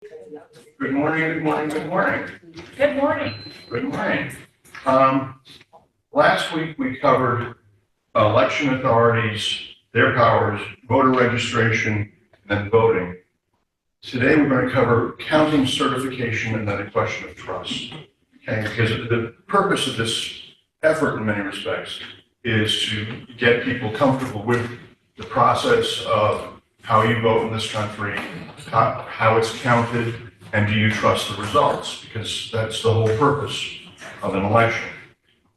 Good morning, good morning, good morning. Good morning. Good morning. Last week we covered election authorities, their powers, voter registration, and then voting. Today we're going to cover counting certification and then a question of trust. Okay, because the purpose of this effort in many respects is to get people comfortable with the process of how you vote in this country, how it's counted, and do you trust the results? Because that's the whole purpose of an election,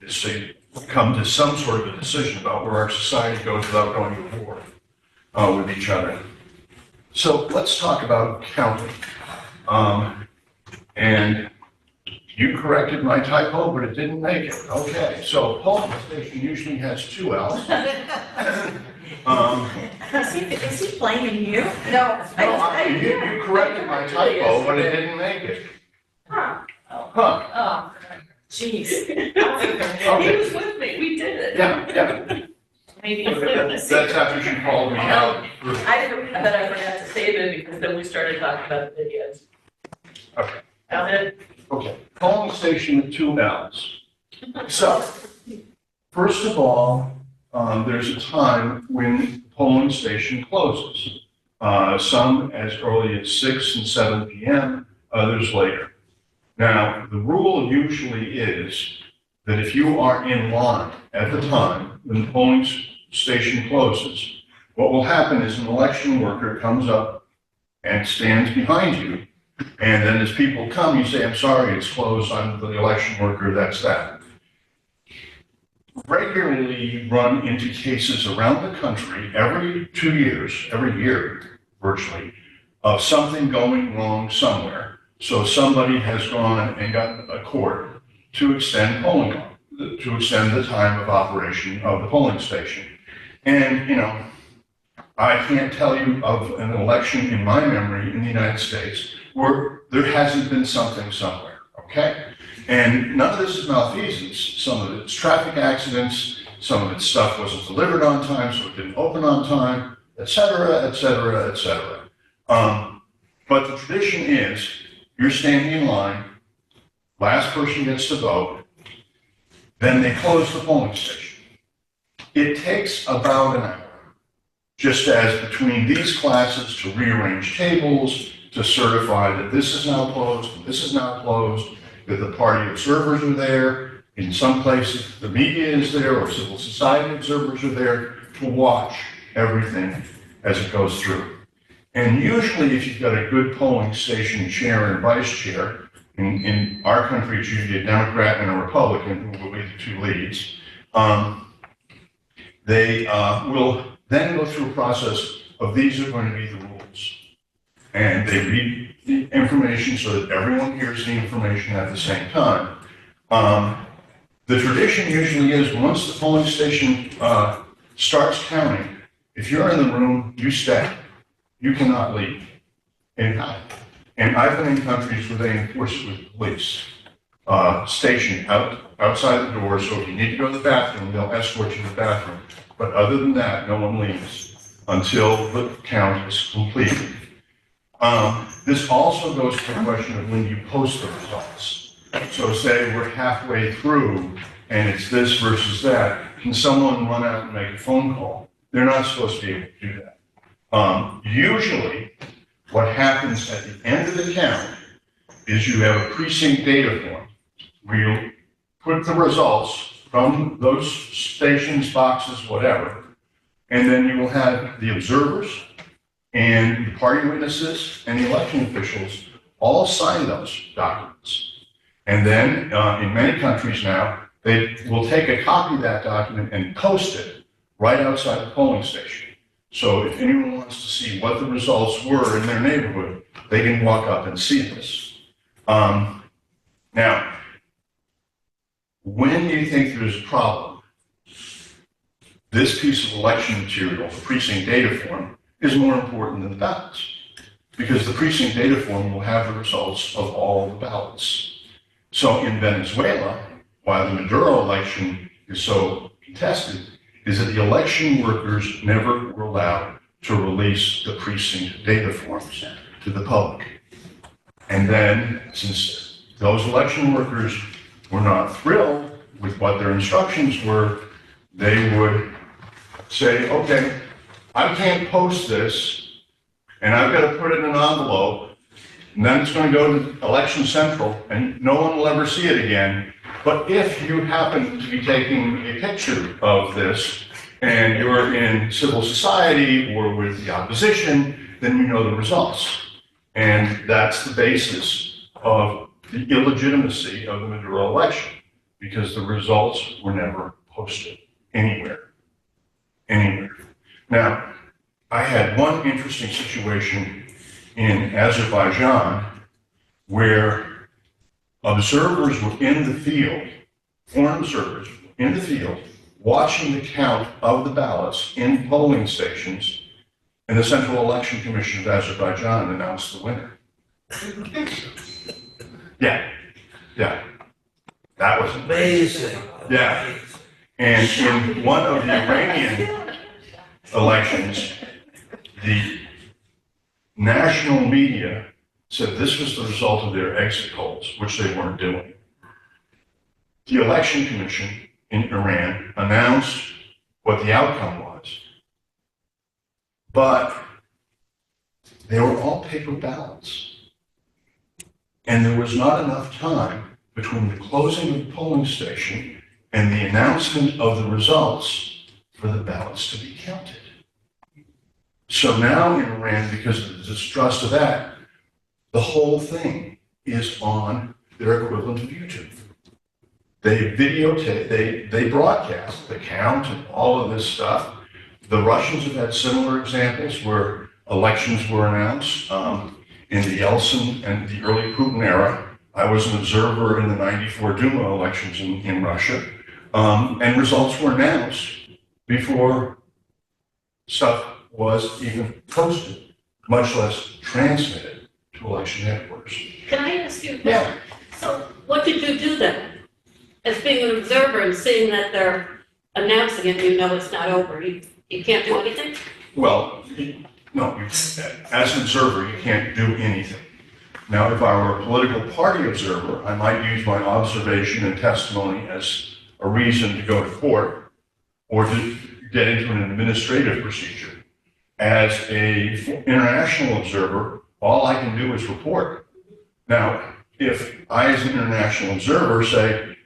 is to come to some sort of a decision about where our society goes without going to war with each other. So let's talk about counting. And you corrected my typo, but it didn't make it. Okay, so polling station usually has two L's. Is he blaming you? No, you corrected my typo, but it didn't make it. Huh. Huh. Oh, jeez. Okay. He was with me, we did it. Yeah. Maybe. That's after she called me out. I forgot to save it because then we started talking about the videos. Okay. Ahead. Okay, polling station with two L's. So, first of all, there's a time when the polling station closes. Some as early as 6 and 7 p.m., others later. Now, the rule usually is that if you are in line at the time when the polling station closes, what will happen is an election worker comes up and stands behind you. And then as people come, you say, I'm sorry, it's closed, I'm the election worker, that's that. Regularly run into cases around the country every 2 years, every year virtually, of something going wrong somewhere. So somebody has gone and gotten a court to extend polling, to extend the time of operation of the polling station. And, I can't tell you of an election in my memory in the United States where there hasn't been something somewhere, okay? And none of this is malfeasance. Some of it's traffic accidents, some of its stuff wasn't delivered on time, so it didn't open on time, et cetera, et cetera, et cetera. But the tradition is you're standing in line, last person gets to vote, then they close the polling station. It takes about an hour, just as between these classes to rearrange tables, to certify that this is now closed, and this is now closed, that the party observers are there. In some places, the media is there, or civil society observers are there to watch everything as it goes through. And usually, if you've got a good polling station chair and vice chair, in our country, it's usually a Democrat and a Republican who will be the two leads, they will then go through a process of these are going to be the rules. And they read the information so that everyone hears the information at the same time. The tradition usually is once the polling station starts counting, if you're in the room, you stay. You cannot leave. And I've been in countries where they enforce it with police stationed outside the door, so if you need to go to the bathroom, they'll escort you to the bathroom. But other than that, no one leaves until the count is completed. This also goes to the question of when you post the results. So say we're halfway through and it's this versus that, can someone run out and make a phone call? They're not supposed to be able to do that. Usually, what happens at the end of the count is you have a precinct data form where you put the results from those stations, boxes, whatever, and then you will have the observers and the party witnesses and the election officials all sign those documents. And then in many countries now, they will take a copy of that document and post it right outside the polling station. So if anyone wants to see what the results were in their neighborhood, they can walk up and see this. Now, when you think there's a problem, this piece of election material, the precinct data form, is more important than the ballots, because the precinct data form will have the results of all the ballots. So in Venezuela, why the Maduro election is so contested is that the election workers never were allowed to release the precinct data forms to the public. And then, since those election workers were not thrilled with what their instructions were, they would say, okay, I can't post this, and I've got to put it in an envelope, and then it's going to go to Election Central, and no one will ever see it again. But if you happen to be taking a picture of this, and you're in civil society or with the opposition, then you know the results. And that's the basis of the illegitimacy of the Maduro election, because the results were never posted anywhere. Now, I had one interesting situation in Azerbaijan where observers were in the field, foreign observers in the field, watching the count of the ballots in polling stations, and the Central Election Commission of Azerbaijan announced the winner. Yeah, that was Amazing. Yeah, and in one of the Iranian elections, the national media said this was the result of their exit polls, which they weren't doing. The election commission in Iran announced what the outcome was, but they were all paper ballots. And there was not enough time between the closing of the polling station and the announcement of the results for the ballots to be counted. So now in Iran, because of the distrust of that, the whole thing is on their equivalent of YouTube. They videotape, they broadcast the count and all of this stuff. The Russians have had similar examples where elections were announced. In the Yeltsin and the early Putin era, I was an observer in the '94 Duma elections in Russia, and results were announced before stuff was even posted, much less transmitted to election headquarters. Can I ask you a question? Yeah. So what did you do then? As being an observer and seeing that they're announcing it, you know it's not over. You can't do anything? Well, no, as an observer, you can't do anything. Now, if I were a political party observer, I might use my observation and testimony as a reason to go to court or to get into an administrative procedure. As an international observer, all I can do is report. Now, if I, as an international observer, say,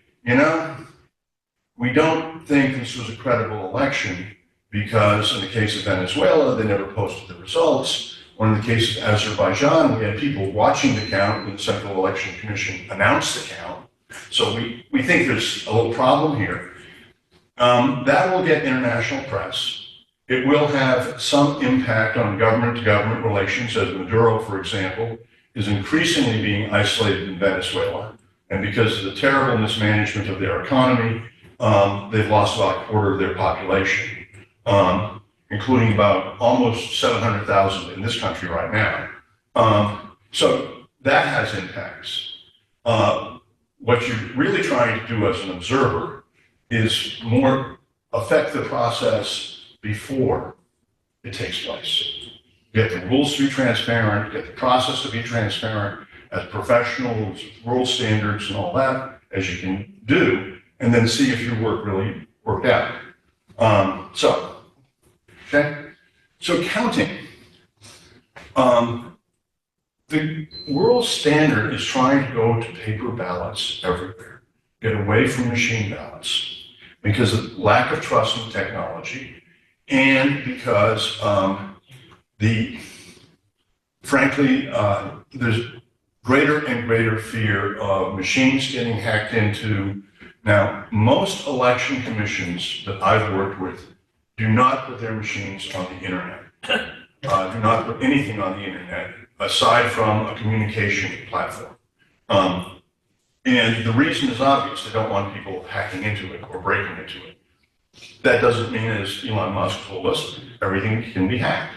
we don't think this was a credible election because in the case of Venezuela, they never posted the results, or in the case of Azerbaijan, we had people watching the count when the Central Election Commission announced the count. So we think there's a little problem here. That will get international press. It will have some impact on government-to-government relations, as Maduro, for example, is increasingly being isolated in Venezuela. And because of the terrible mismanagement of their economy, they've lost about a quarter of their population, including about almost 700,000 in this country right now. So that has impacts. What you're really trying to do as an observer is more affect the process before it takes place. Get the rules to be transparent, get the process to be transparent, as professionals, rule standards and all that, as you can do, and then see if your work really worked out. So counting. The world standard is trying to go to paper ballots everywhere, get away from machine ballots, because of lack of trust in technology, and because frankly, there's greater and greater fear of machines getting hacked into. Now, most election commissions that I've worked with do not put their machines on the internet, do not put anything on the internet aside from a communication platform. And the reason is obvious. They don't want people hacking into it or breaking into it. That doesn't mean, as Elon Musk told us, everything can be hacked.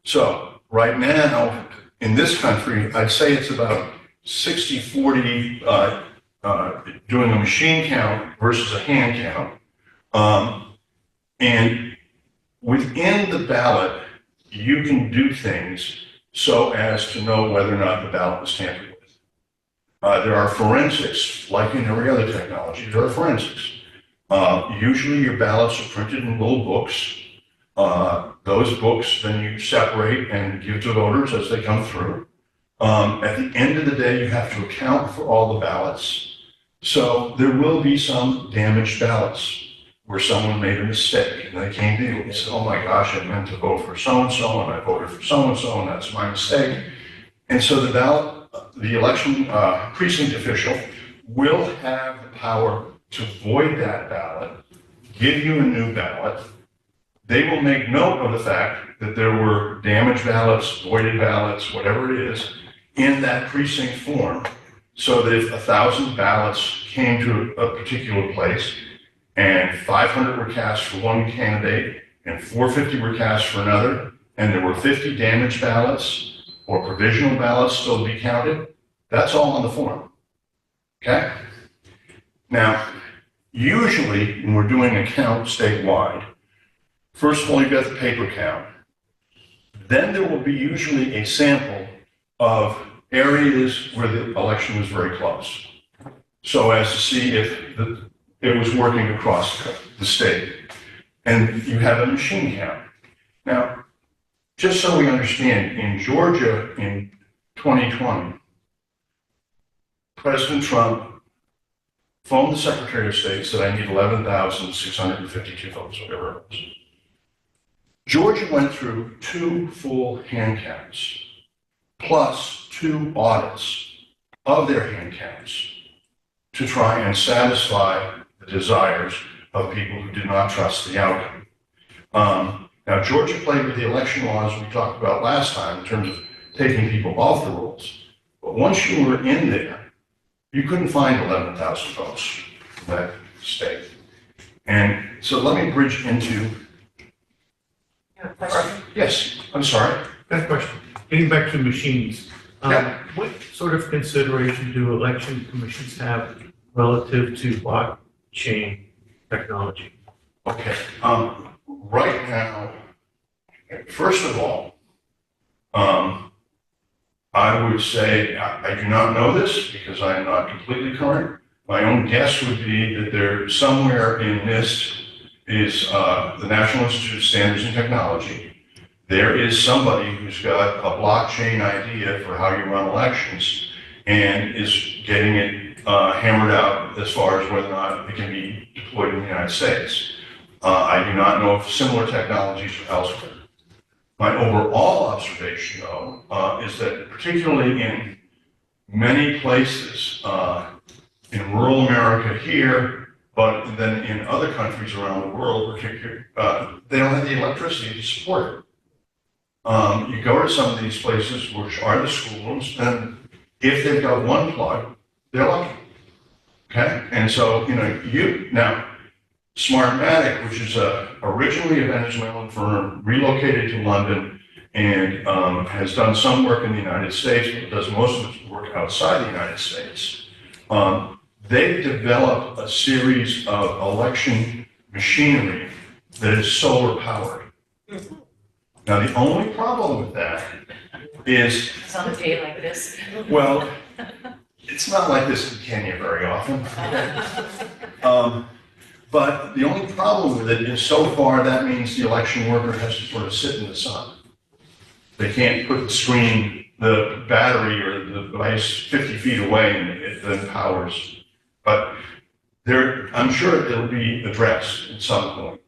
So right now, in this country, I'd say it's about 60-40 doing a machine count versus a hand count. And within the ballot, you can do things so as to know whether or not the ballot was tampered with. There are forensics, like in every other technology, there are forensics. Usually your ballots are printed in little books. Those books then you separate and give to voters as they come through. At the end of the day, you have to account for all the ballots. So there will be some damaged ballots where someone made a mistake and they came to you and said, oh my gosh, I meant to vote for so-and-so and I voted for so-and-so and that's my mistake. And so the ballot, the election precinct official will have the power to void that ballot, give you a new ballot. They will make note of the fact that there were damaged ballots, voided ballots, whatever it is, in that precinct form, so that if 1,000 ballots came to a particular place and 500 were cast for one candidate and 450 were cast for another, and there were 50 damaged ballots or provisional ballots still to be counted, that's all on the form, okay? Now, usually when we're doing a count statewide, first of all, you've got the paper count. Then there will be usually a sample of areas where the election was very close, so as to see if it was working across the state. And you have a machine count. Now, just so we understand, in Georgia in 2020, President Trump phoned the Secretary of State, said, I need 11,652 votes, whatever it was. Georgia went through 2 full hand counts, plus 2 audits of their hand counts to try and satisfy the desires of people who did not trust the outcome. Now, Georgia played with the election laws we talked about last time in terms of taking people off the rolls. But once you were in there, you couldn't find 11,000 votes in that state. And so let me bridge into... Yes, I'm sorry. That question, getting back to machines, Yeah. what sort of consideration do election commissions have relative to blockchain technology? Okay, right now, first of all, I would say I do not know this because I am not completely current. My own guess would be that there somewhere in NIST is the National Institute of Standards and Technology. There is somebody who's got a blockchain idea for how you run elections and is getting it hammered out as far as whether or not it can be deployed in the United States. I do not know if similar technologies are elsewhere. My overall observation, though, is that particularly in many places in rural America here, but then in other countries around the world, particularly, they don't have the electricity to support it. You go to some of these places, which are the schools, and if they've got one plug, they're lucky. Okay, and so now Smartmatic, which is originally a Venezuelan firm, relocated to London and has done some work in the United States, but does most of its work outside the United States. They've developed a series of election machinery that is solar powered. Now, the only problem with that is... It's on a day like this. Well, it's not like this in Kenya very often. But the only problem with it is so far that means the election worker has to sort of sit in the sun. They can't put the screen, the battery or the device 50 feet away and it then powers. But I'm sure it'll be addressed at some point.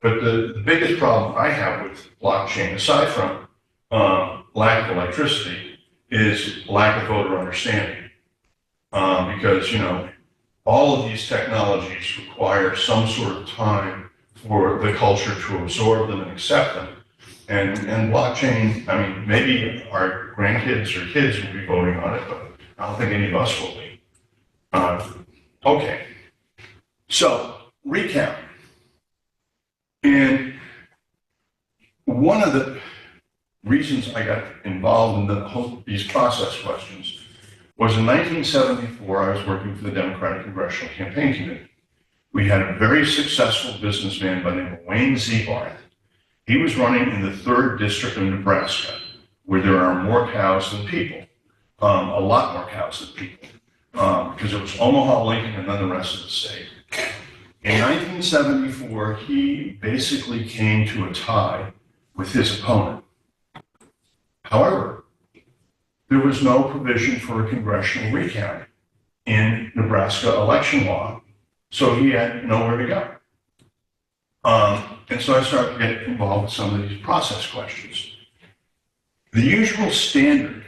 But the biggest problem I have with blockchain, aside from lack of electricity, is lack of voter understanding. Because, all of these technologies require some sort of time for the culture to absorb them and accept them. And blockchain, I mean, maybe our grandkids or kids will be voting on it, but I don't think any of us will be. Okay, so recount. And one of the reasons I got involved in these process questions was in 1974, I was working for the Democratic Congressional Campaign Committee. We had a very successful businessman by the name of Wayne Zebarth. He was running in the 3rd District of Nebraska, where there are more cows than people, a lot more cows than people, because it was Omaha, Lincoln, and then the rest of the state. In 1974, he basically came to a tie with his opponent. However, there was no provision for a congressional recount in Nebraska election law, so he had nowhere to go. And so I started to get involved with some of these process questions. The usual standard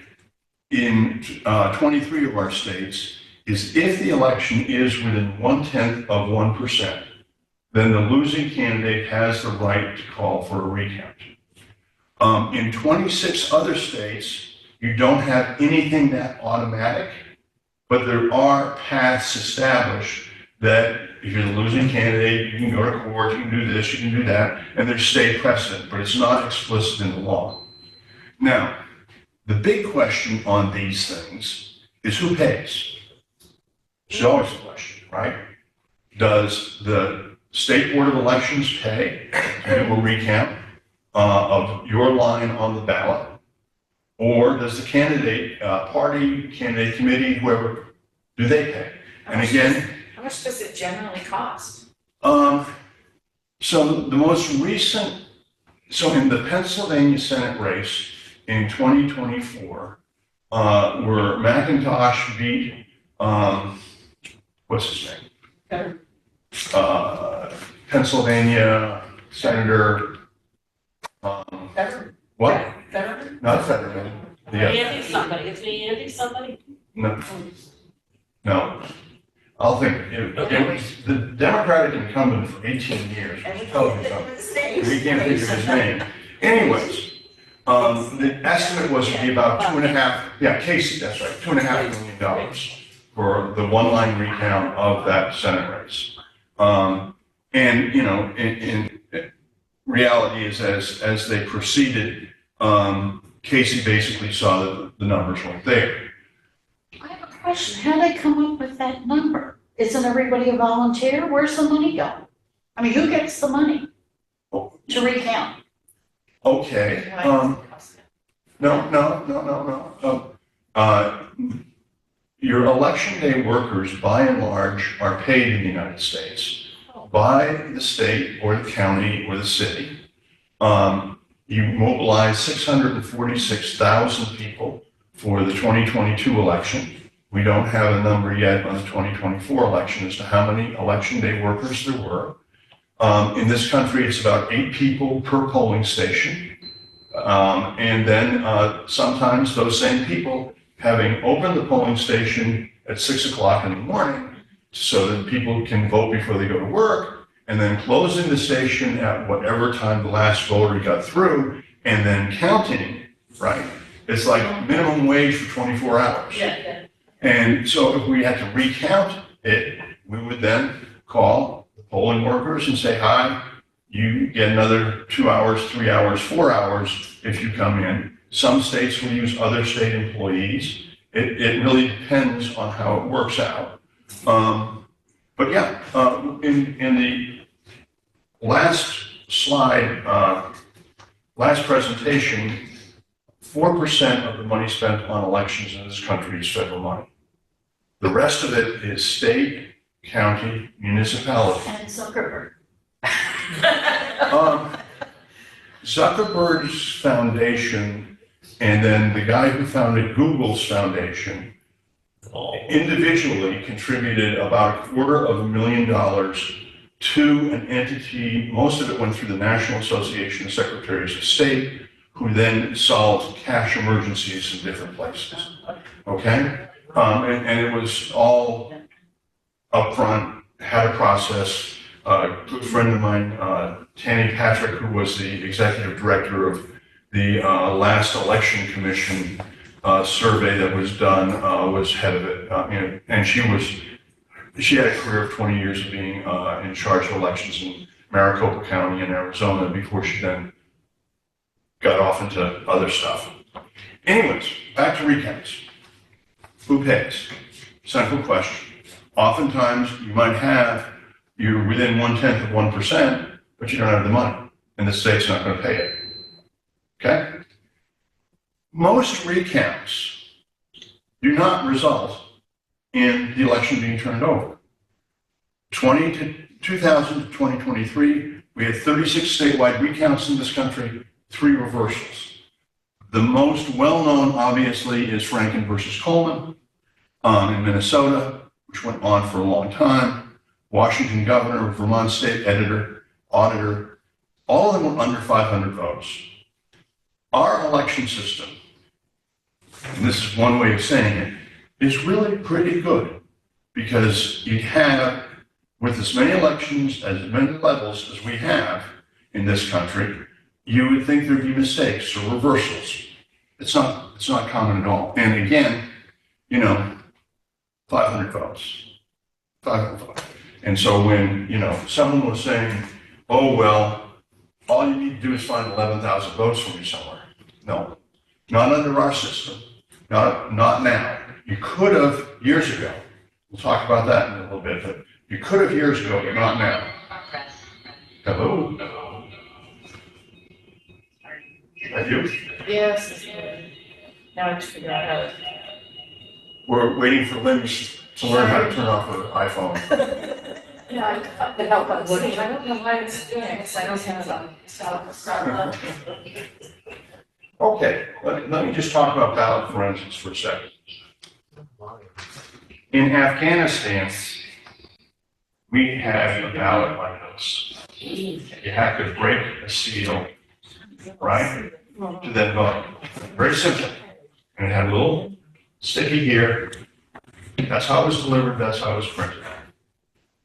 in 23 of our states is if the election is within 0.1%, then the losing candidate has the right to call for a recount. In 26 other states, you don't have anything that automatic, but there are paths established that if you're the losing candidate, you can go to court, you can do this, you can do that, and there's state precedent, but it's not explicit in the law. Now, the big question on these things is who pays? It's always the question, right? Does the State Board of Elections pay to do a recount of your line on the ballot? Or does the candidate, party, candidate committee, whoever, do they pay? And again, How much does it generally cost? so the most recent, so in the Pennsylvania Senate race in 2024, where McIntosh beat, what's his name? Pennsylvania Senator, Federer? what? Federer? Not Fetterman. Yeah, Andy somebody, is me Andy somebody? no, no. I'll think, it was the Democratic incumbent for 18 years, which tells you something. We can't think of his name. Anyways, the estimate was to be about Casey, that's right, $2.5 million for the one-line recount of that Senate race. And, you know, in reality is as they proceeded, Casey basically saw that the numbers weren't there. I have a question. How do they come up with that number? Isn't everybody a volunteer? Where's the money going? I mean, who gets the money to recount? Okay, no. Your election day workers, by and large, are paid in the United States by the state or the county or the city. You mobilize 646,000 people for the 2022 election. We don't have a number yet on the 2024 election as to how many election day workers there were. In this country, it's about 8 people per polling station. And then sometimes those same people, having opened the polling station at 6 o'clock in the morning so that people can vote before they go to work, and then closing the station at whatever time the last voter got through, and then counting, right? It's like minimum wage for 24 hours. Yeah. And so if we had to recount it, we would then call the polling workers and say, hi, you get another 2 hours, 3 hours, 4 hours if you come in. Some states will use other state employees. It really depends on how it works out. But yeah, in the last slide, last presentation, 4% of the money spent on elections in this country is federal money. The rest of it is state, county, municipality. And Zuckerberg. Zuckerberg's foundation and then the guy who founded Google's foundation individually contributed about $250,000 to an entity. Most of it went through the National Association of Secretaries of State, who then solved cash emergencies in different places. Okay? And it was all upfront, had a process. A good friend of mine, Tanny Patrick, who was the executive director of the last election commission survey that was done, was head of it. And she had a career of 20 years of being in charge of elections in Maricopa County in Arizona before she then got off into other stuff. Anyways, back to recounts. Who pays? Central question. Oftentimes, you might have, you're within 0.1%, but you don't have the money, and the state's not going to pay it. Okay? most recounts do not result in the election being turned over. 2000 to 2023, we had 36 statewide recounts in this country, 3 reversals. The most well-known, obviously, is Franken versus Coleman in Minnesota, which went on for a long time. Washington governor, Vermont state auditor, all of them were under 500 votes. Our election system, and this is one way of saying it, is really pretty good because you have, with as many elections, as many levels as we have in this country, you would think there'd be mistakes or reversals. It's not common at all. And again, 500 votes, 500 votes. And so when, someone was saying, oh, well, all you need to do is find 11,000 votes from me somewhere. No, not under our system, not now. You could have years ago. We'll talk about that in a little bit, but you could have years ago, but not now. Hello? Are you? Yes. Now I have to figure out how to. We're waiting for Lynn to learn how to turn off her iPhone. Yeah, I could help us. I don't know why it's doing it, because I don't have a stop. Okay, let me just talk about ballot forensics for a second. In Afghanistan, we had a ballot like this. You had to break a seal, right, to then vote. Very simple. And it had a little sticky here. That's how it was delivered, that's how it was printed.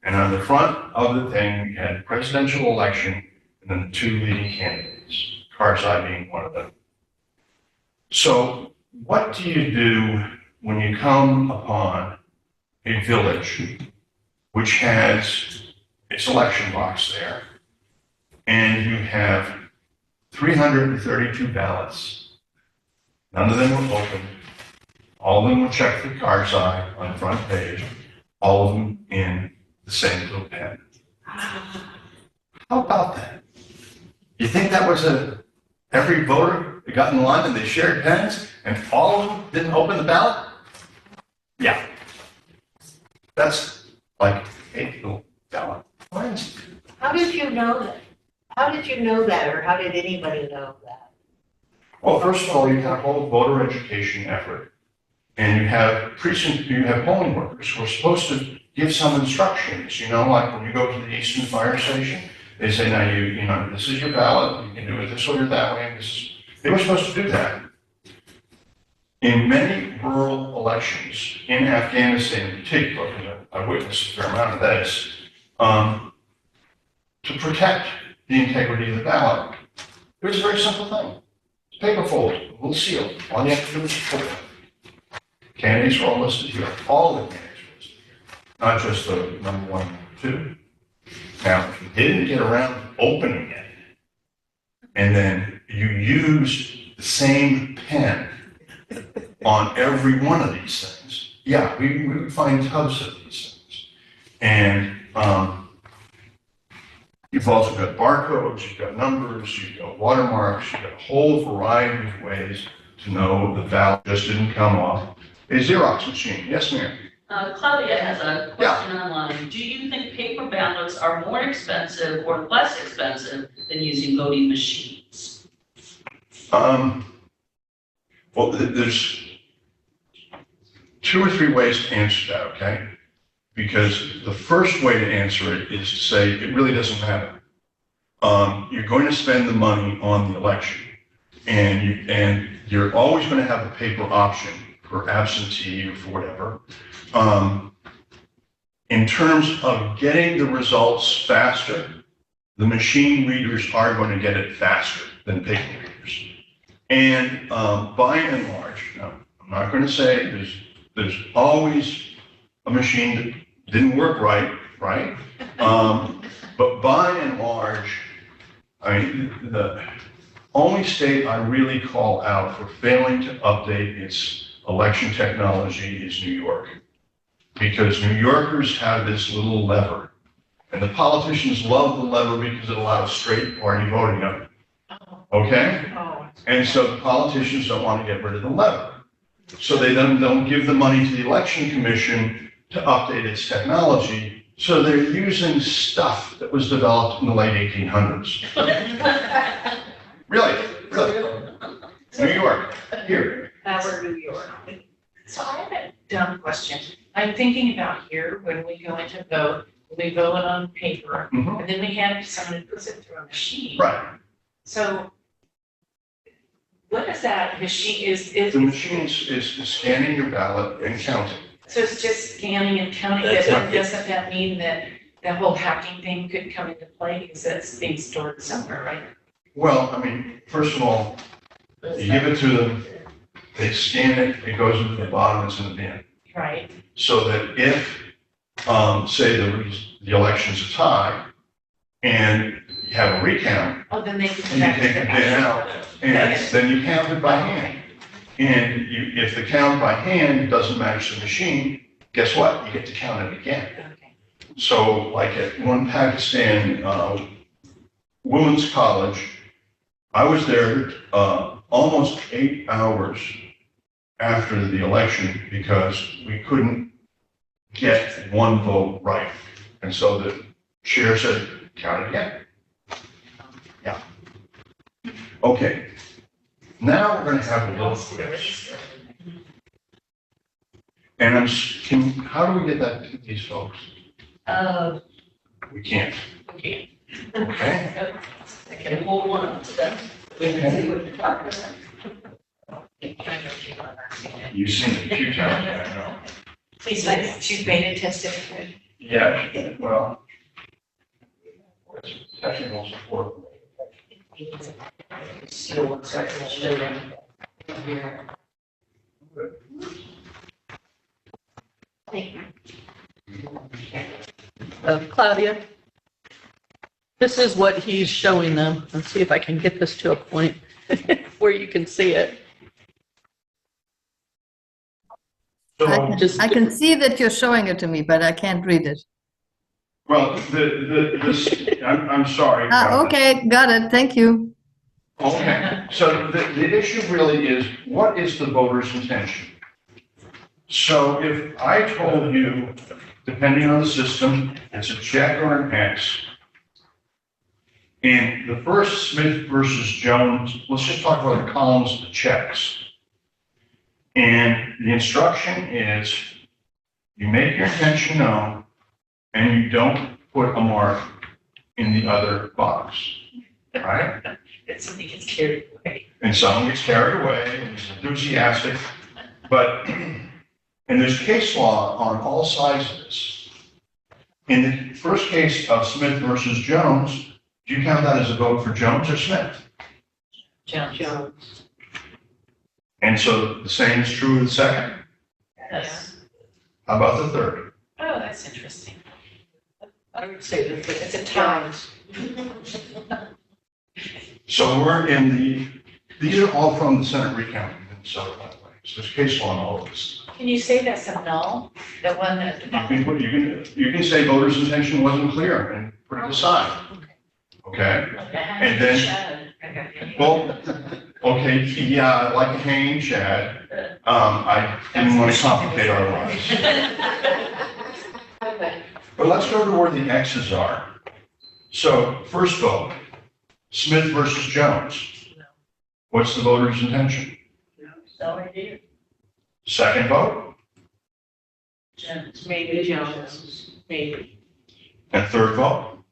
And on the front of the thing, we had presidential election and then 2 leading candidates, Karzai being one of them. So what do you do when you come upon a village which has its election box there, and you have 332 ballots? None of them were open. All of them were checked for Karzai on the front page. All of them in the same little pen. How about that? You think that was every voter that got in line and they shared pens and all of them didn't open the ballot? Yeah. That's like a little ballot. How did you know that? How did you know that, or how did anybody know that? Well, first of all, you have a whole voter education effort. And you have polling workers who are supposed to give some instructions, like when you go to the Eastern Fire Station, they say, now this is your ballot, you can do it this way or that way. They were supposed to do that. In many rural elections, in Afghanistan in particular, and I witnessed a fair amount of this, to protect the integrity of the ballot, it was a very simple thing. It's paper fold, a little seal. All you have to do is put it. Candidates are all listed here. All the candidates are listed here, not just the number 1 and number 2. Now, if you didn't get around to opening it, and then you used the same pen on every one of these things, yeah, we would find tubs of these things. And you've also got barcodes, you've got numbers, you've got watermarks, you've got a whole variety of ways to know the ballot just didn't come off a Xerox machine. Yes, ma'am. Claudia has a question online. Do you think paper ballots are more expensive or less expensive than using voting machines? Well, there's 2 or 3 ways to answer that, okay? Because the first way to answer it is to say it really doesn't matter. You're going to spend the money on the election, and you're always going to have a paper option for absentee or for whatever. In terms of getting the results faster, the machine readers are going to get it faster than paper readers. And by and large, now, I'm not going to say there's always a machine that didn't work right? But by and large, the only state I really call out for failing to update its election technology is New York. Because New Yorkers have this little lever. And the politicians love the lever because it allows straight party voting Okay? Oh. And so the politicians don't want to get rid of the lever. So they then don't give the money to the election commission to update its technology. So they're using stuff that was developed in the late 1800s. Really, really. New York, here. Howard, New York. So I have a dumb question. I'm thinking about here, when we go into vote, we vote on paper, Mhm. and then we hand it to someone who puts it through a machine. Right. So what is that machine, The machine is scanning your ballot and counting. so it's just scanning and counting, but doesn't that mean that the whole hacking thing could come into play, because that's being stored somewhere, right? Well, I mean, first of all, you give it to them, they scan it, it goes into the bottom, it's in the bin. Right, So that if, say the election's a tie, and you have a recount, oh, then they can. and you take the bin out, and then you count it by hand. And if the count by hand doesn't match the machine, guess what? You get to count it again. Okay. So like at one Pakistan women's college, I was there almost 8 hours after the election because we couldn't get one vote right. And so the chair said, count it again. Yeah. Okay. Now we're going to have a little quiz. And how do we get that to these folks? We can't. Okay. Okay? I can hold one up to them. We can see what you're talking about. You've seen it a few times, I know. Please, like, she's beta tested. Yeah, well. Technical support. Still one second, children. Here. Claudia, this is what he's showing them. Let's see if I can get this to a point where you can see it. So, Just, I can see that you're showing it to me, but I can't read it. well, I'm sorry. about this. Okay, got it. Thank you. Okay, so the issue really is, what is the voter's intention? So if I told you, depending on the system, it's a check or an X, and the first Smith versus Jones, let's just talk about the columns of the checks. And the instruction is, you make your intention known, and you don't put a mark in the other box, right? That something gets carried away. And someone gets carried away and is enthusiastic, but, and there's case law on all sides of this. In the first case of Smith versus Jones, do you count that as a vote for Jones or Smith? Jones. And so the same is true of the second. Yes. How about the third? Oh, that's interesting. I would say that It's a tie. So we're in these are all from the Senate recount in Minnesota, by the way. So there's case law on all of this. Can you say that's a null? The one that. You can say voter's intention wasn't clear and put it aside. Okay? And then, well, okay, yeah, like a hanging chad. I didn't want to complicate our lives. But let's go to where the X's are. So first vote, Smith versus Jones. What's the voter's intention? So I did. Second vote, Jones. Maybe Jones, maybe, and third vote.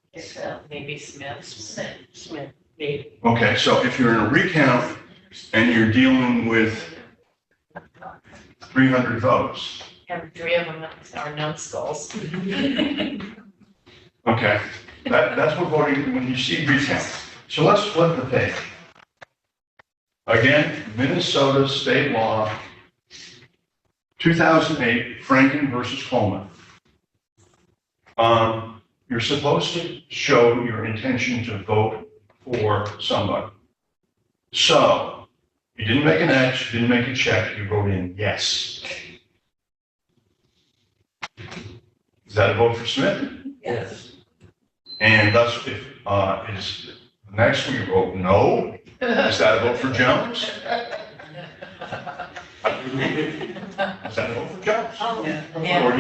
maybe Smith. Smith. Maybe. Okay, so if you're in a recount and you're dealing with 300 votes, And 3 of them are numbskulls. okay, that's what voting, when you see recount. So let's flip the page. Again, Minnesota state law, 2008, Franken versus Coleman. You're supposed to show your intention to vote for somebody. So, you didn't make an X, you didn't make a check, you wrote in yes. Is that a vote for Smith? Yes. And that's if, is, next we wrote no, Is that a vote for Jones? Is that a vote for Jones? Yeah. Or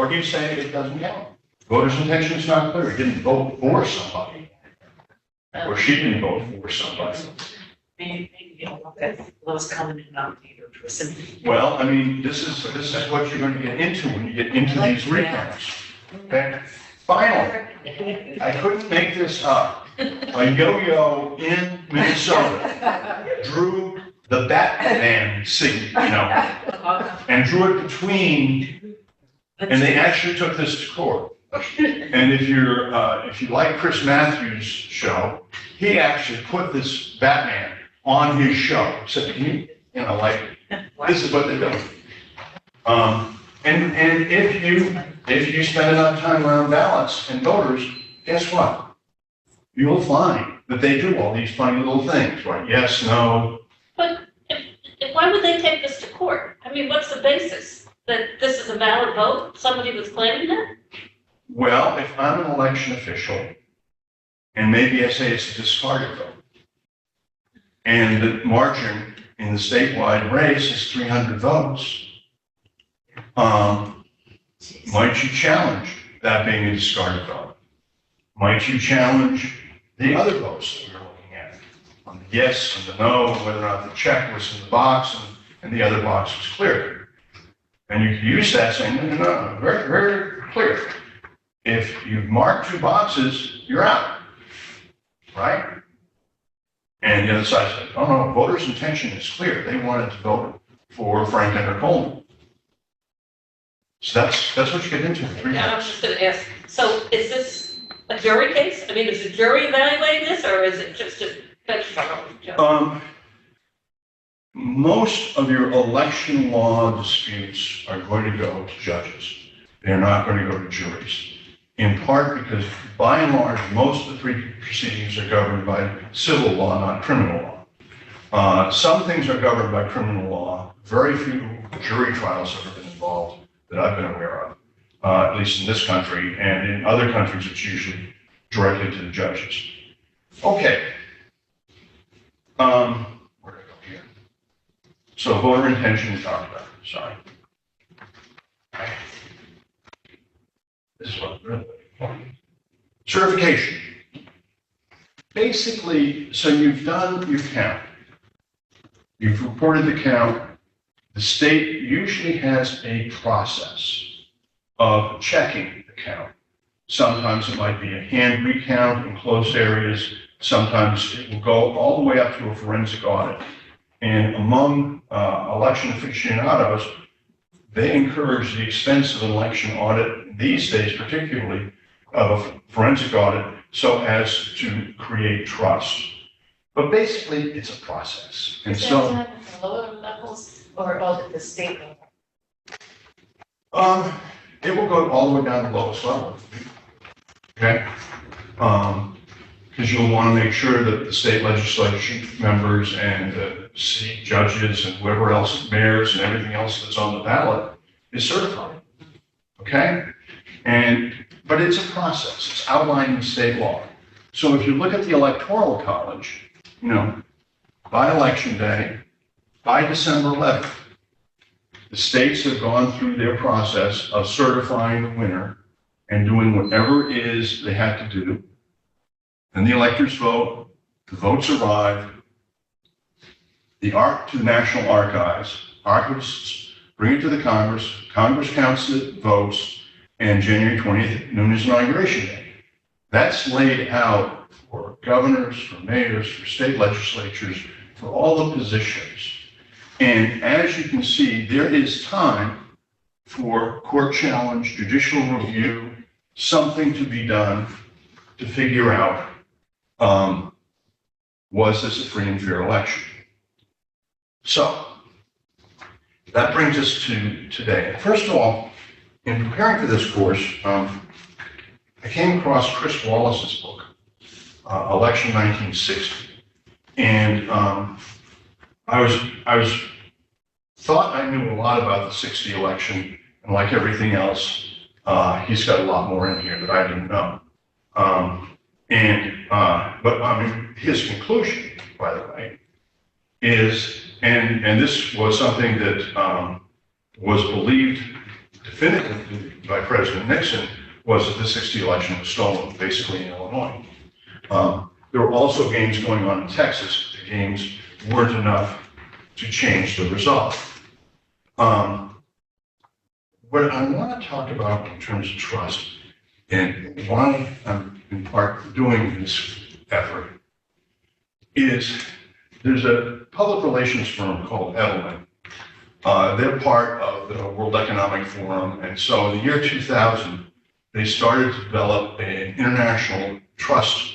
do you say it doesn't count? Voter's intention is not clear. He didn't vote for somebody. Or she didn't vote for somebody. Maybe you don't want that lowest common denominator person. Well, I mean, this is what you're going to get into when you get into these recounts. Okay? Finally, I couldn't make this up. A yo-yo in Minnesota drew the Batman signal, and drew it between, and they actually took this to court. And if you like Chris Matthews' show, he actually put this Batman on his show. So can you know, like, this is what they're doing. And if you spend enough time around ballots and voters, guess what? You'll find that they do all these funny little things, right? Yes, no. But why would they take this to court? I mean, what's the basis? That this is a valid vote? Somebody was claiming that? Well, if I'm an election official, and maybe I say it's a discarded vote, and the margin in the statewide race is 300 votes, might you challenge that being a discarded vote? Might you challenge the other votes that we're looking at? On the yes and the no, and whether or not the check was in the box and the other box was clear. And you can use that saying, no, very, very clear. If you've marked 2 boxes, you're out, right? And the other side said, oh no, voters' intention is clear. They wanted to vote for Franklin or Coleman. So that's what you get into. Now, I'm just gonna ask, so is this a jury case? I mean, is the jury evaluating this, or is it just a bench trial? Most of your election law disputes are going to go to judges. They're not going to go to juries. In part because, by and large, most of the proceedings are governed by civil law, not criminal law. Some things are governed by criminal law. Very few jury trials have ever been involved that I've been aware of, at least in this country. And in other countries, it's usually directly to the judges. Okay. Where did I go here? So voter intention we talked about. Sorry. This is what really important. Certification. Basically, so you've done your count. You've reported the count. The state usually has a process of checking the count. Sometimes it might be a hand recount in closed areas. Sometimes it will go all the way up to a forensic audit. And among election aficionados, they encourage the expense of an election audit these days, particularly of a forensic audit, so as to create trust. But basically, it's a process. And Is that so, done at the lower levels or all at the state level? it will go all the way down to the lowest level. Okay? Because you'll want to make sure that the state legislature members and the city judges and whoever else, mayors and everything else that's on the ballot is certified. Okay? But it's a process. It's outlined in state law. So if you look at the Electoral College, by election day, by December 11th, the states have gone through their process of certifying the winner and doing whatever it is they have to do. Then the electors vote, the votes arrive, to the National Archives, archivists bring it to the Congress, Congress counts the votes, and January 20th, noon is inauguration day. That's laid out for governors, for mayors, for state legislatures, for all the positions. And as you can see, there is time for court challenge, judicial review, something to be done to figure out, was this a free and fair election? So, that brings us to today. First of all, in preparing for this course, I came across Chris Wallace's book, Election 1960. And I thought I knew a lot about the 60 election, and like everything else, he's got a lot more in here that I didn't know. But his conclusion, by the way, and this was something that was believed definitively by President Nixon, was that the 60 election was stolen, basically in Illinois. There were also games going on in Texas. The games weren't enough to change the result. What I want to talk about in terms of trust and why I'm in part doing this effort is there's a public relations firm called Edelman. They're part of the World Economic Forum, and so in the year 2000, they started to develop an international trust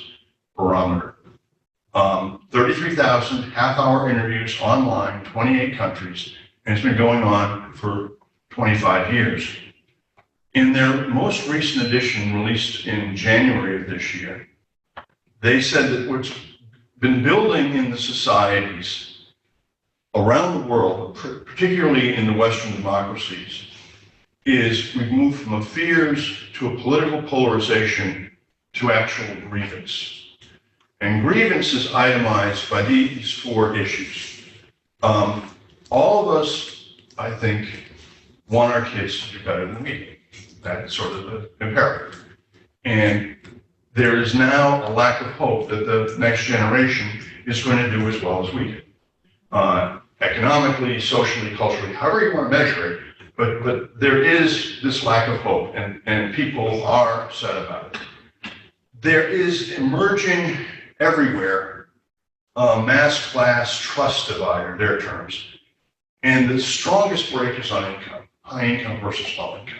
barometer. 33,000 half-hour interviews online, 28 countries, and it's been going on for 25 years. In their most recent edition, released in January of this year, they said that what's been building in the societies around the world, particularly in the Western democracies, is we've moved from a fears to a political polarization to actual grievance. And grievance is itemized by these 4 issues. All of us, I think, want our kids to do better than we do. That's sort of the imperative. And there is now a lack of hope that the next generation is going to do as well as we do. Economically, socially, culturally, however you want to measure it, but there is this lack of hope, and people are upset about it. There is emerging everywhere a mass class trust divide, in their terms, and the strongest break is on income, high income versus low income.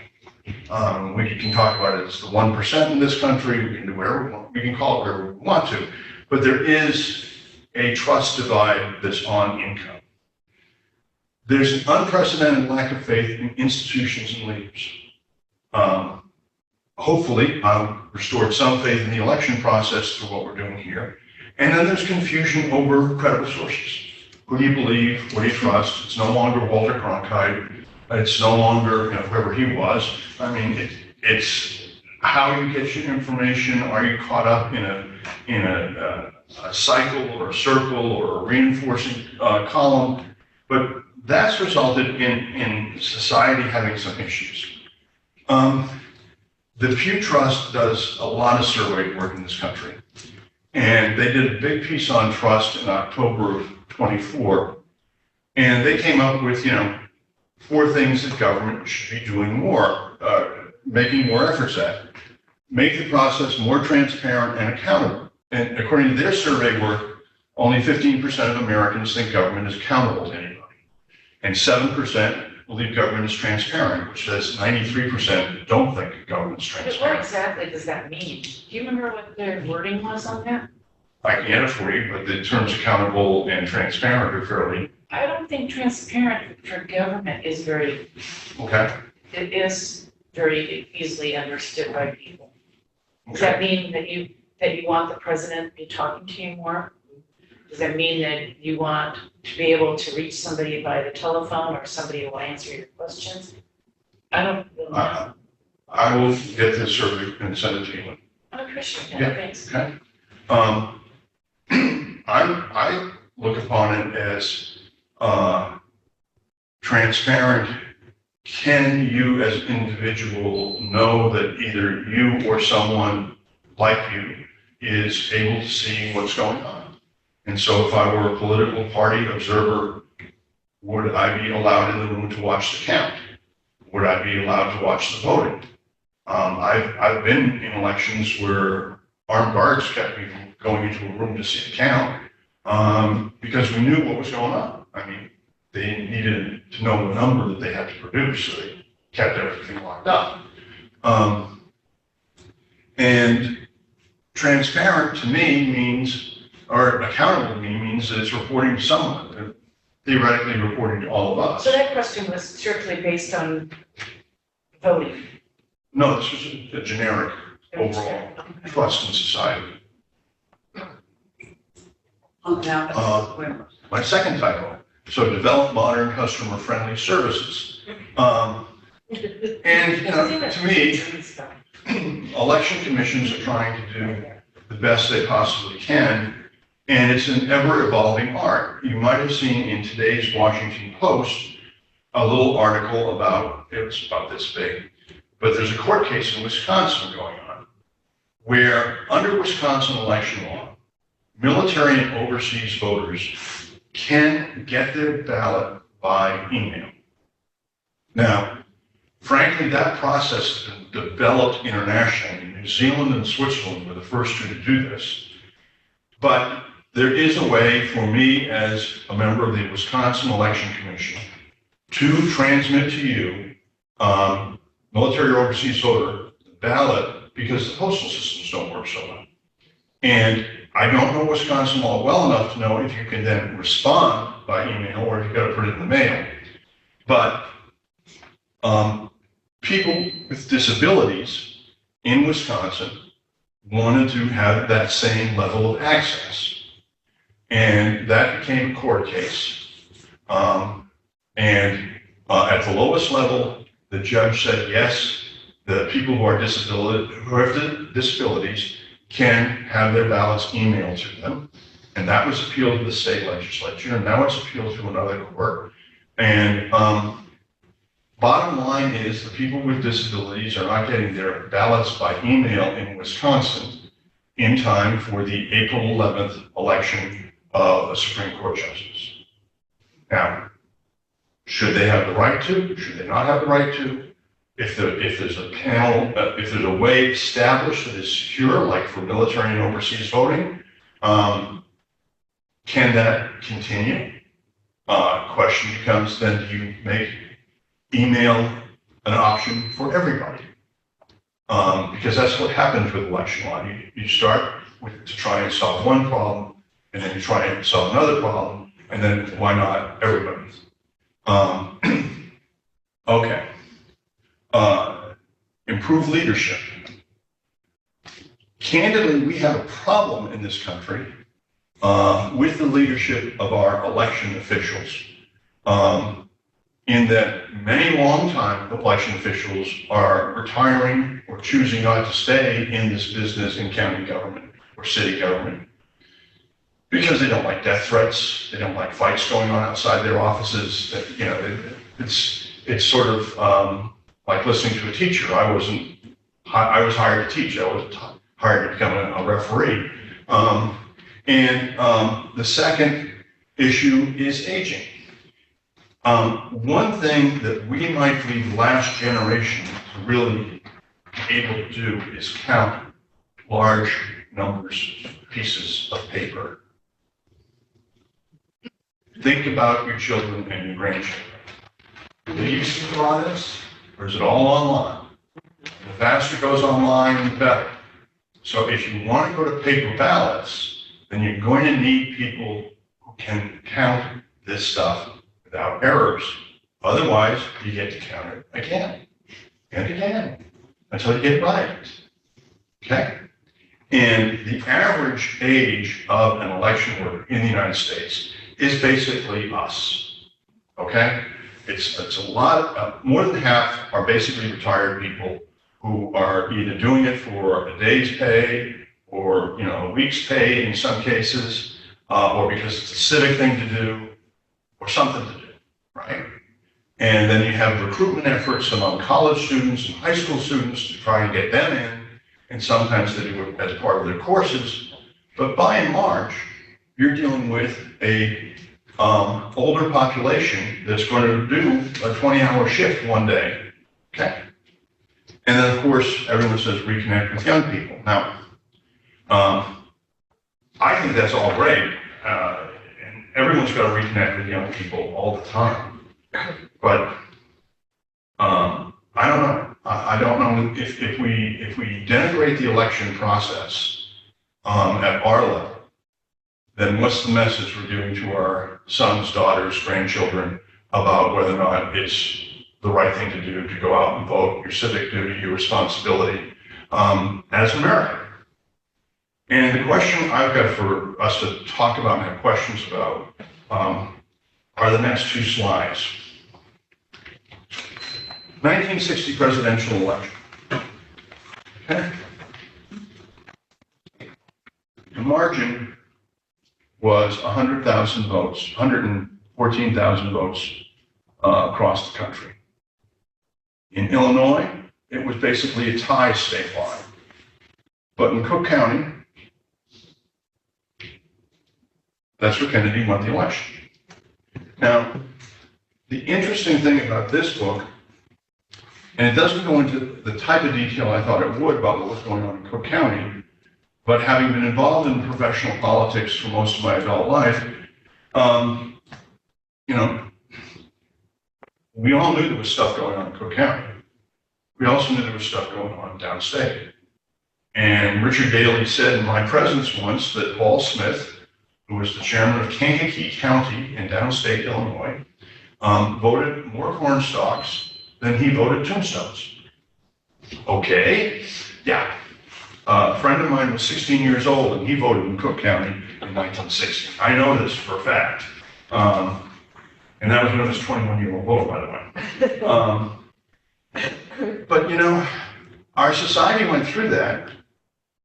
We can talk about it as the 1% in this country, we can do whatever we want, we can call it whatever we want to, but there is a trust divide that's on income. There's an unprecedented lack of faith in institutions and leaders. Hopefully, I've restored some faith in the election process through what we're doing here. And then there's confusion over credible sources. Who do you believe? What do you trust? It's no longer Walter Cronkite. It's no longer whoever he was. I mean, it's how you get your information. Are you caught up in a cycle or a circle or a reinforcing column? But that's resulted in society having some issues. The Pew Trust does a lot of survey work in this country. And they did a big piece on trust in October of 24. And they came up with, 4 things that government should be doing more, making more efforts at. Make the process more transparent and accountable. And according to their survey work, only 15% of Americans think government is accountable to anybody. And 7% believe government is transparent, which says 93% don't think government's But what transparent. exactly does that mean? Do you remember what their wording was on that? I can get it for you, but the terms accountable and transparent are fairly, I don't think transparent for government is very, okay? it is very easily understood by people. Does Okay. that mean that you want the president to be talking to you more? Does that mean that you want to be able to reach somebody by the telephone or somebody who will answer your questions? I don't really know. I will get this survey and send it to you. I appreciate that, Yeah. thanks. Okay. I look upon it as transparent. Can you as an individual know that either you or someone like you is able to see what's going on? And so if I were a political party observer, would I be allowed in the room to watch the count? Would I be allowed to watch the voting? I've been in elections where armed guards kept me from going into a room to see the count because we knew what was going on. I mean, they needed to know the number that they had to produce, so they kept everything locked up. And transparent to me means, or accountable to me means that it's reporting to someone, theoretically reporting to all of us. So that question was strictly based on voting. No, this was a generic overall trust in society. My second title, so develop modern customer-friendly services. And, to me, election commissions are trying to do the best they possibly can And it's an ever-evolving art. You might have seen in today's Washington Post a little article about, it was about this big, but there's a court case in Wisconsin going on where under Wisconsin election law, military and overseas voters can get their ballot by email. Now, frankly, that process has been developed internationally. New Zealand and Switzerland were the first two to do this. But there is a way for me as a member of the Wisconsin Election Commission to transmit to you, military or overseas voter, the ballot, because the postal systems don't work so well. And I don't know Wisconsin law well enough to know if you can then respond by email or if you've got to put it in the mail. But people with disabilities in Wisconsin wanted to have that same level of access. And that became a court case. At the lowest level, the judge said, yes, the people who have disabilities can have their ballots emailed to them. And that was appealed to the state legislature, and now it's appealed to another court. And bottom line is the people with disabilities are not getting their ballots by email in Wisconsin in time for the April 11th election of a Supreme Court justice. Now, should they have the right to? Should they not have the right to? If there's a panel, if there's a way established that is secure, like for military and overseas voting, can that continue? Question becomes then, do you make email an option for everybody? Because that's what happens with election law. You start to try and solve one problem, and then you try and solve another problem, and then why not everybody? Okay. Improve leadership. Candidly, we have a problem in this country with the leadership of our election officials, in that many long-time election officials are retiring or choosing not to stay in this business in county government or city government because they don't like death threats, they don't like fights going on outside their offices. You know, it's sort of like listening to a teacher. I was hired to teach. I was hired to become a referee. The second issue is aging. One thing that we might be the last generation to really be able to do is count large numbers, pieces of paper. Think about your children and your grandchildren. Do they used to draw this, or is it all online? The faster it goes online, the better. So if you want to go to paper ballots, then you're going to need people who can count this stuff without errors. Otherwise, you get to count it again and again until you get it right. Okay? And the average age of an election worker in the United States is basically us. Okay? It's a lot, more than half are basically retired people who are either doing it for a day's pay or, a week's pay in some cases, or because it's a civic thing to do or something to do, right? And then you have recruitment efforts among college students and high school students to try and get them in, and sometimes they do it as part of their courses. But by and large, you're dealing with a older population that's going to do a 20-hour shift one day, okay? And then, of course, everyone says reconnect with young people. Now, I think that's all great, and everyone's got to reconnect with young people all the time. But I don't know. I don't know if we denigrate the election process at our level, then what's the message we're giving to our sons, daughters, grandchildren about whether or not it's the right thing to do to go out and vote, your civic duty, your responsibility as American? And the question I've got for us to talk about and have questions about are the next two slides. 1960 presidential election. Okay. The margin was 100,000 votes, 114,000 votes across the country. In Illinois, it was basically a tie statewide. But in Cook County, that's where Kennedy won the election. Now, the interesting thing about this book, and it doesn't go into the type of detail I thought it would about what was going on in Cook County, but having been involved in professional politics for most of my adult life, you know, we all knew there was stuff going on in Cook County. We also knew there was stuff going on downstate. And Richard Daley said in my presence once that Paul Smith, who was the chairman of Kankakee County in downstate Illinois, voted more corn stalks than he voted tombstones. Okay, yeah. A friend of mine was 16 years old and he voted in Cook County in 1960. I know this for a fact. And that was when it was 21-year-old vote, by the way. But you know, our society went through that.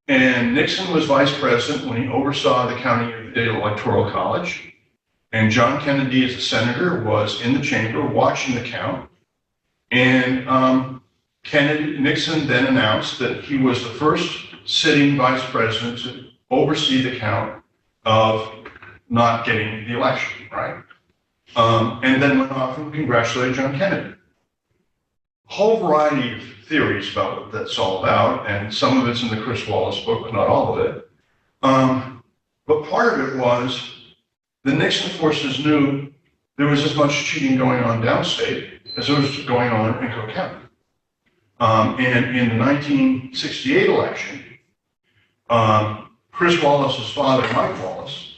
And Nixon was vice president when he oversaw the county electoral college. And John Kennedy, as a senator, was in the chamber watching the count. And Nixon then announced that he was the first sitting vice president to oversee the count of not getting the election, right? And then went off and congratulated John Kennedy. Whole variety of theories about what that's all about, and some of it's in the Chris Wallace book, but not all of it. But part of it was the Nixon forces knew there was as much cheating going on downstate as there was going on in Cook County. And in the 1968 election, Chris Wallace's father, Mike Wallace,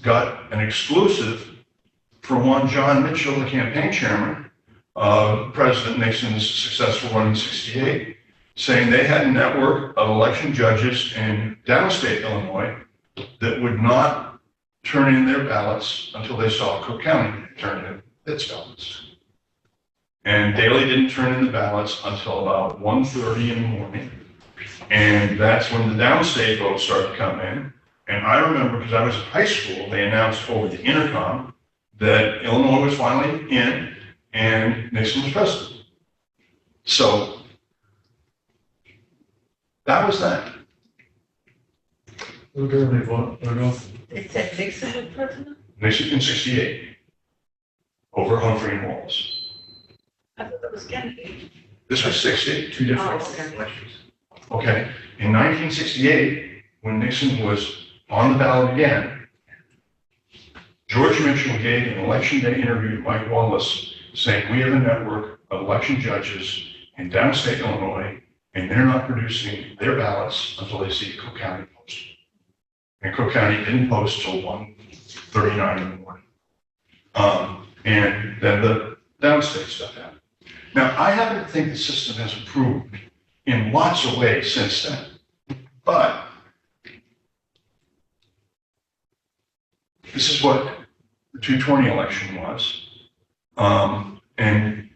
got an exclusive from one John Mitchell, the campaign chairman, President Nixon's successful run in 68, saying they had a network of election judges in downstate Illinois that would not turn in their ballots until they saw Cook County turn in its ballots. And Daley didn't turn in the ballots until about 1:30 in the morning. And that's when the downstate votes started to come in. And I remember, because I was in high school, they announced over the intercom that Illinois was finally in and Nixon was president. So that was that. Who did they vote? Or no? They said Nixon was president? Nixon in 68 over Humphrey and Wallace. I thought that was Kennedy. This was 68. Two different Oh, okay. elections. Okay. In 1968, when Nixon was on the ballot again, George Mitchell gave an election day interview to Mike Wallace saying, we have a network of election judges in downstate Illinois, and they're not producing their ballots until they see Cook County posted. And Cook County didn't post till 1:39 in the morning. And then the downstate stuff happened. Now, I happen to think the system has improved in lots of ways since then. But this is what the 220 election was. And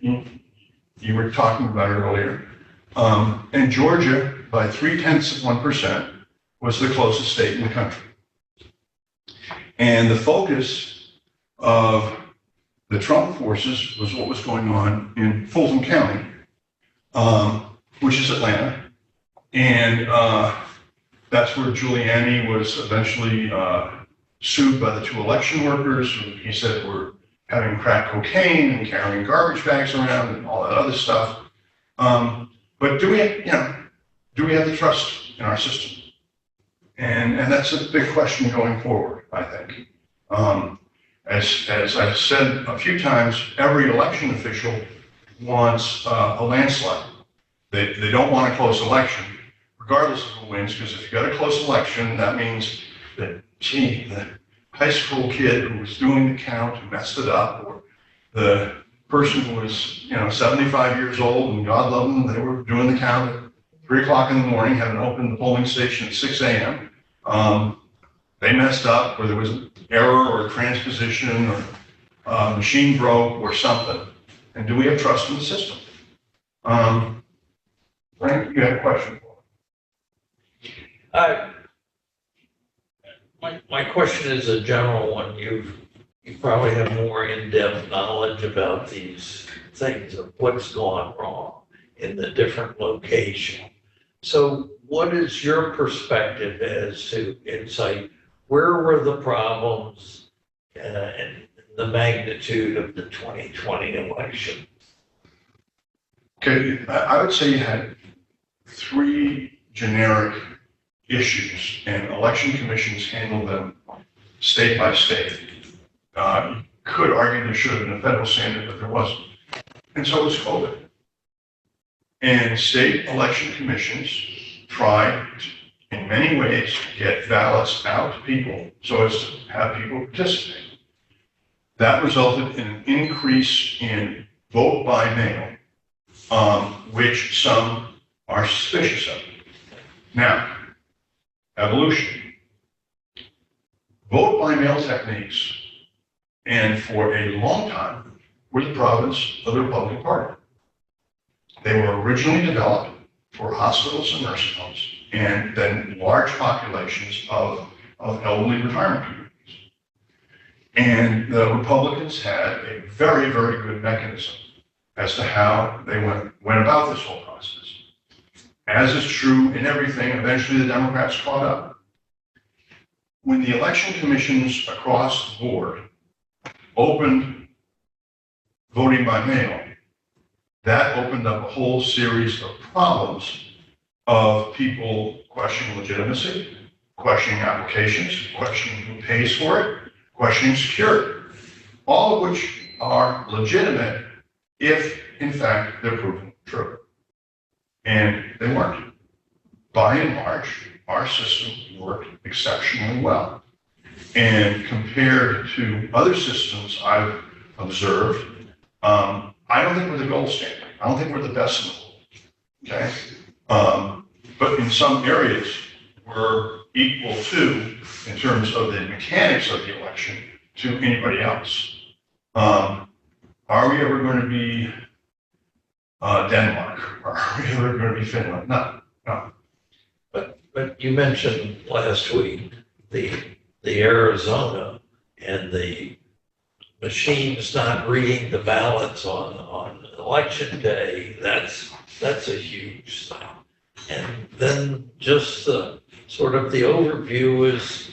you were talking about it earlier. And Georgia, by 0.3%, was the closest state in the country. And the focus of the Trump forces was what was going on in Fulton County, which is Atlanta. And that's where Giuliani was eventually sued by the two election workers who he said were having crack cocaine and carrying garbage bags around and all that other stuff. But do we have the trust in our system? And that's a big question going forward, I think. As I've said a few times, every election official wants a landslide. They don't want a close election, regardless of who wins, because if you got a close election, that means that, gee, the high school kid who was doing the count who messed it up, or the person who was, 75 years old and God love them, they were doing the count at 3 o'clock in the morning, having opened the polling station at 6 a.m. They messed up, or there was an error or transposition or machine broke or something. And do we have trust in the system? Frank, you have a question for me? My question is a general one. You probably have more in-depth knowledge about these things of what's gone wrong in the different locations. So what is your perspective as to insight? Where were the problems and the magnitude of the 2020 election? Okay, I would say you had three generic issues, and election commissions handled them state by state. You could argue there should have been a federal standard, but there wasn't. And so was COVID. And state election commissions tried in many ways to get ballots out to people so as to have people participate. That resulted in an increase in vote by mail, which some are suspicious of. Now, evolution. Vote by mail techniques, and for a long time, were the province of the Republican Party. They were originally developed for hospitals and nursing homes, and then large populations of elderly retirement communities. And the Republicans had a very, very good mechanism as to how they went about this whole process. As is true in everything, eventually the Democrats caught up. When the election commissions across the board opened voting by mail, that opened up a whole series of problems of people questioning legitimacy, questioning applications, questioning who pays for it, questioning security, all of which are legitimate if, in fact, they're proven true. And they weren't. By and large, our system worked exceptionally well. And compared to other systems I've observed, I don't think we're the gold standard. I don't think we're the best in the world. Okay? But in some areas, we're equal to, in terms of the mechanics of the election, to anybody else. Are we ever going to be Denmark? Are we ever going to be Finland? No. But you mentioned last week the Arizona and the machines not reading the ballots on election day. That's a huge thing. And then just the sort of the overview is,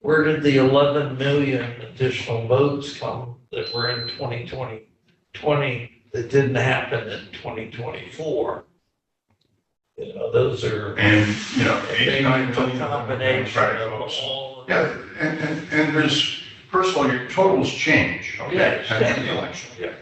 where did the 11 million additional votes come that were in 2020 that didn't happen in 2024? You know, those are. And, 89 a million combination of votes. all. Yeah, and there's, first of all, your totals change, okay, Yes. after the election. Yeah.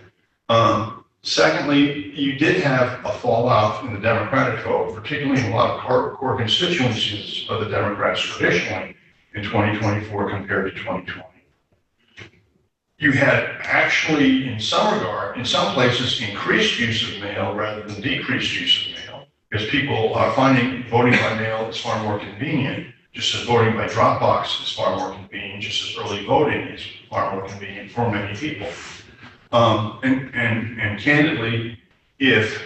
Secondly, you did have a fallout in the Democratic vote, particularly in a lot of core constituencies of the Democrats traditionally in 2024 compared to 2020. You had actually, in some regard, in some places, increased use of mail rather than decreased use of mail, because people are finding voting by mail is far more convenient, just as voting by drop box is far more convenient, just as early voting is far more convenient for many people. And candidly, if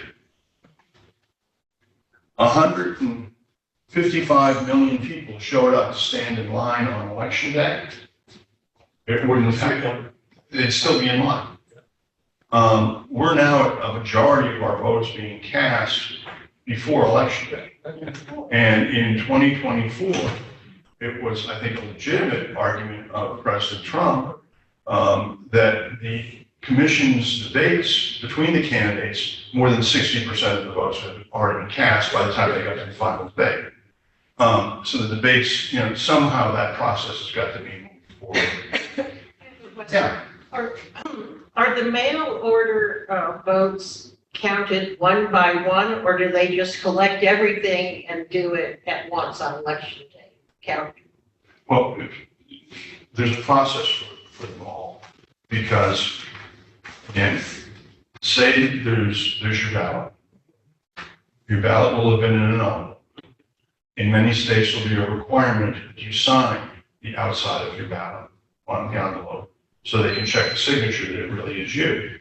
155 million people showed up to stand in line on election day, it wouldn't affect, it'd still be in line. We're now at a majority of our votes being cast before election day. And in 2024, it was, I think, a legitimate argument of President Trump that the commission's debates between the candidates, more than 60% of the votes had already been cast by the time they got to the final debate. So the debates, somehow that process has got to be moved forward. Yeah. Are the mail order votes counted one by one, or do they just collect everything and do it at once on election day? Count? Well, there's a process for them all, because, again, say there's your ballot. Your ballot will have been in an envelope. In many states, there'll be a requirement that you sign the outside of your ballot on the envelope, so they can check the signature that it really is you.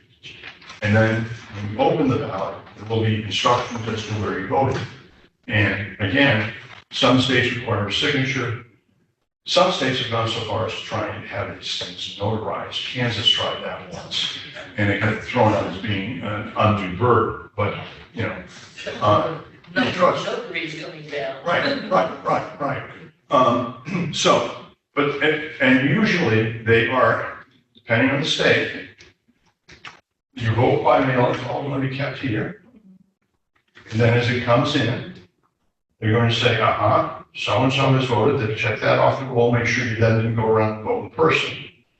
And then when you open the ballot, there will be instructions as to where you voted. And again, some states require a signature, Some states have gone so far as to try and have these things notarized. Kansas tried that once, and it got thrown out as being an undue burden, but, you know, No, trust. notary's coming down. Right. So, but, and usually they are, depending on the state, your vote by mail is all going to be kept here. And then as it comes in, they're going to say, so-and-so has voted, then check that off the roll, make sure you then didn't go around and vote in person,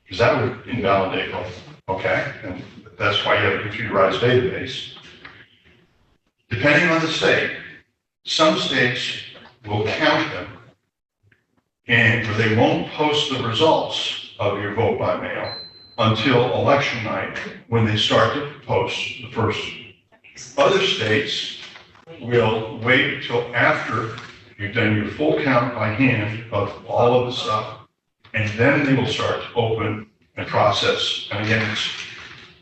because that would invalidate vote, okay? And that's why you have a computerized database. Depending on the state, some states will count them, but they won't post the results of your vote by mail until election night, when they start to post the first. Other states will wait until after you've done your full count by hand of all of the stuff, and then they will start to open and process. And again,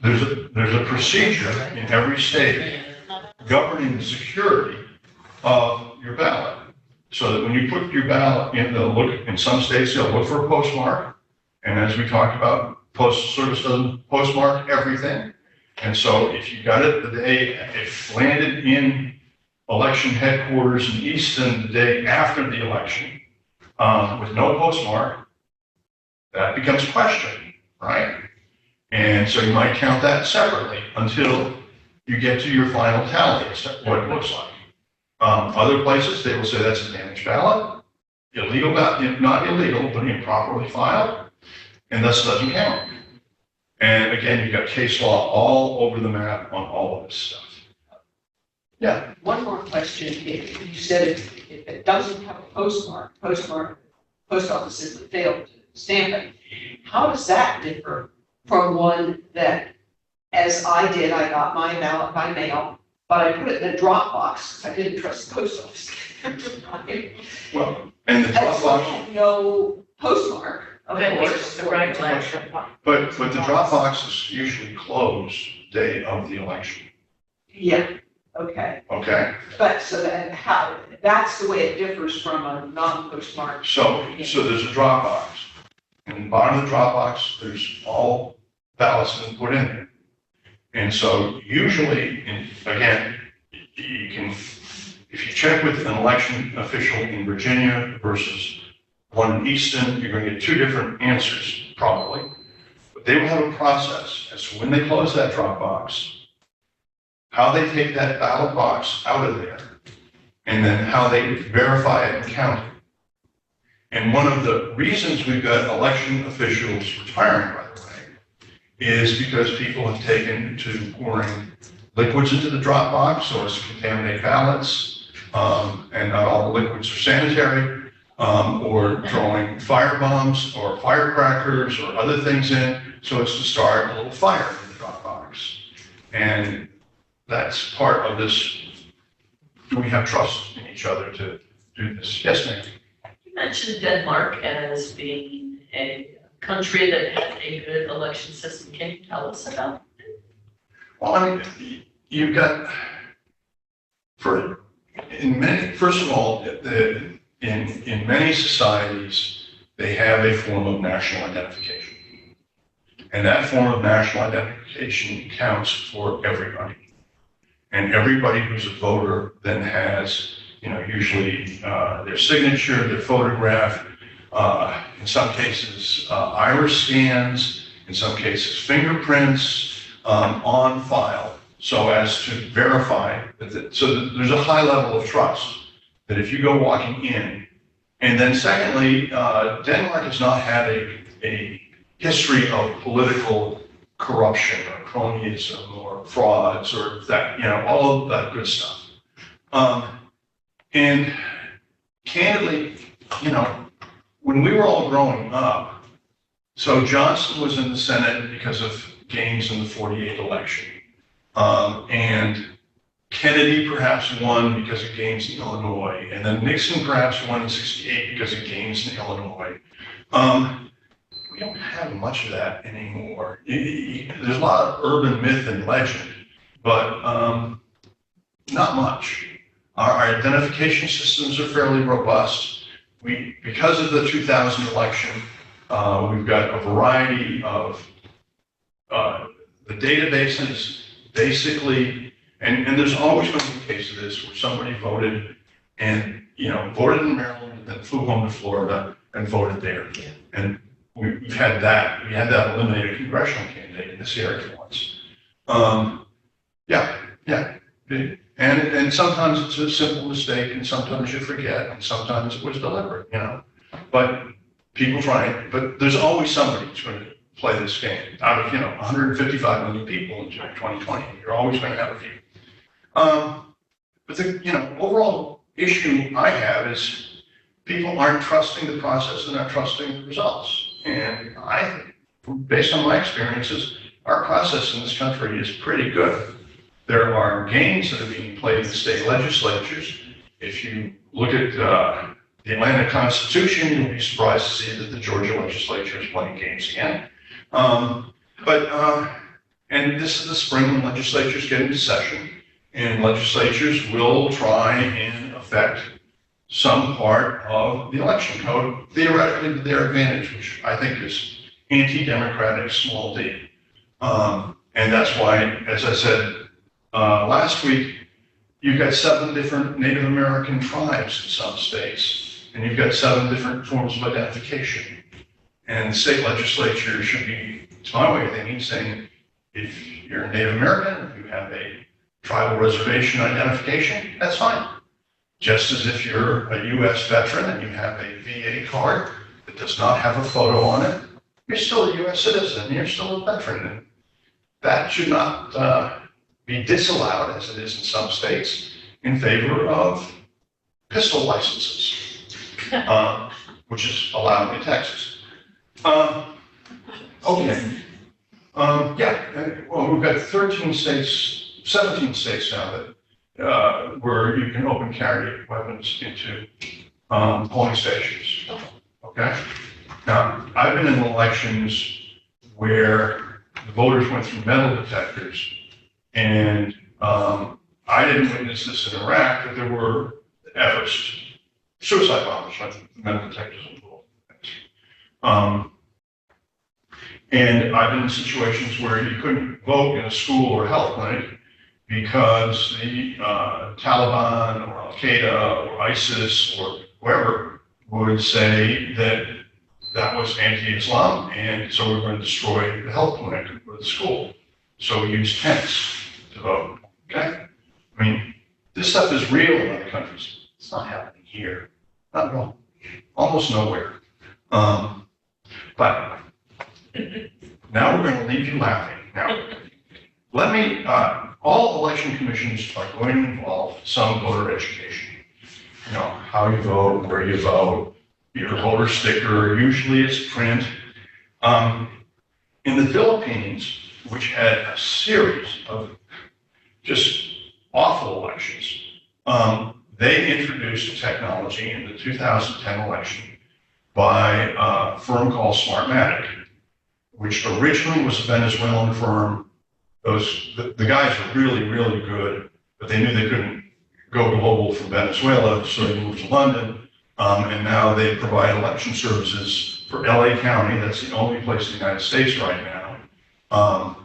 there's a procedure in every state governing the security of your ballot. So that when you put your ballot in, they'll look, in some states, they'll look for a postmark. And as we talked about, Postal Service doesn't postmark everything. And so if you got it the day it landed in election headquarters in Easton the day after the election, with no postmark, that becomes questioned, right? And so you might count that separately until you get to your final tally, what it looks like. Other places, they will say that's a damaged ballot, illegal ballot, not illegal, but improperly filed, and thus doesn't count. And again, you've got case law all over the map on all of this stuff. Yeah. One more question. If you said if it doesn't have a postmark, post offices that fail to stamp it, how does that differ from one that, as I did, I got my ballot by mail, but I put it in a drop box because I didn't trust the post office. Well, and the That's Dropbox, no postmark, of That course. makes the right election. but the Dropbox is usually closed day of the election, Yeah, okay. okay? But so that's the way it differs from a non-postmark. So there's a Dropbox. And in the bottom of the Dropbox, there's all ballots that are put in there. And so usually, again, you can, if you check with an election official in Virginia versus one in Easton, you're going to get two different answers, probably. But they will have a process as to when they close that Dropbox, how they take that ballot box out of there, and then how they verify it and count it. And one of the reasons we've got election officials retiring, by the way, is because people have taken to pouring liquids into the drop box so as to contaminate ballots, and not all the liquids are sanitary, or throwing fire bombs or firecrackers or other things in so as to start a little fire in the drop box. And that's part of this. Do we have trust in each other to do this? Yes, ma'am. You mentioned Denmark as being a country that has a good election system. Can you tell us about it? Well, I mean, you've got, first of all, in many societies, they have a form of national identification. And that form of national identification counts for everybody. And everybody who's a voter then has, usually their signature, their photograph, in some cases, iris scans, in some cases, fingerprints on file, so as to verify so there's a high level of trust that if you go walking in, and then secondly, Denmark has not had a history of political corruption or cronyism or frauds or that, all of that good stuff. And candidly, when we were all growing up, so Johnson was in the Senate because of gains in the 48 election. And Kennedy perhaps won because of gains in Illinois. And then Nixon perhaps won in 68 because of gains in Illinois. We don't have much of that anymore. There's a lot of urban myth and legend, but not much. Our identification systems are fairly robust. because of the 2000 election, we've got a variety of, the databases basically, and there's always going to be a case of this where somebody voted and, voted in Maryland, then flew home to Florida and voted there. And we've had that, we had that eliminated congressional candidate in this area once. And sometimes it's a simple mistake, and sometimes you forget, and sometimes it was deliberate, But people try it, but there's always somebody who's going to play this game. Out of, 155 million people in 2020, you're always going to have a few. But the, overall issue I have is people aren't trusting the process and not trusting the results. And I think, based on my experiences, our process in this country is pretty good. There are games that are being played in state legislatures. If you look at the Atlanta Constitution, you'll be surprised to see that the Georgia legislature is playing games again. And this is the spring when legislatures get into session, and legislatures will try and affect some part of the election code, theoretically to their advantage, which I think is anti-democratic, small d. And that's why, as I said last week, you've got 7 different Native American tribes in some states, and you've got 7 different forms of identification. And the state legislature should be, to my way of thinking, saying, if you're a Native American, if you have a tribal reservation identification, that's fine. Just as if you're a U.S. veteran and you have a VA card that does not have a photo on it, you're still a U.S. citizen, you're still a veteran. And that should not be disallowed, as it is in some states, in favor of pistol licenses, which is allowed in Texas. Okay. Well, we've got 13 states, 17 states now that where you can open carry weapons into polling stations. Okay. Now, I've been in elections where the voters went through metal detectors, and I didn't witness this in Iraq, but there were efforts, suicide bombers with metal detectors involved. And I've been in situations where you couldn't vote in a school or health clinic because the Taliban or Al-Qaeda or ISIS or whoever would say that that was anti-Islam, and so we're going to destroy the health clinic or the school. So we use tents to vote, okay? I mean, this stuff is real in other countries. It's not happening here, not at all, almost nowhere. But now we're going to leave you laughing. Now, let me, all election commissions are going to involve some voter education. How you vote, where you vote, your voter sticker, usually it's print. In the Philippines, which had a series of just awful elections, they introduced a technology in the 2010 election by a firm called Smartmatic, which originally was a Venezuelan firm. The guys were really, really good, but they knew they couldn't go global from Venezuela, so they moved to London, and now they provide election services for LA County. That's the only place in the United States right now,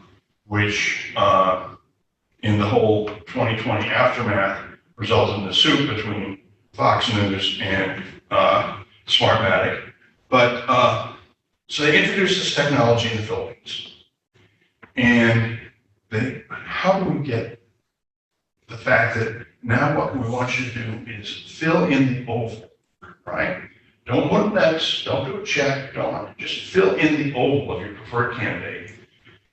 which in the whole 2020 aftermath resulted in a suit between Fox News and Smartmatic. But so they introduced this technology in the Philippines. And how do we get the fact that now what we want you to do is fill in the oval, right? Don't put an X, don't do a check, just fill in the oval of your preferred candidate.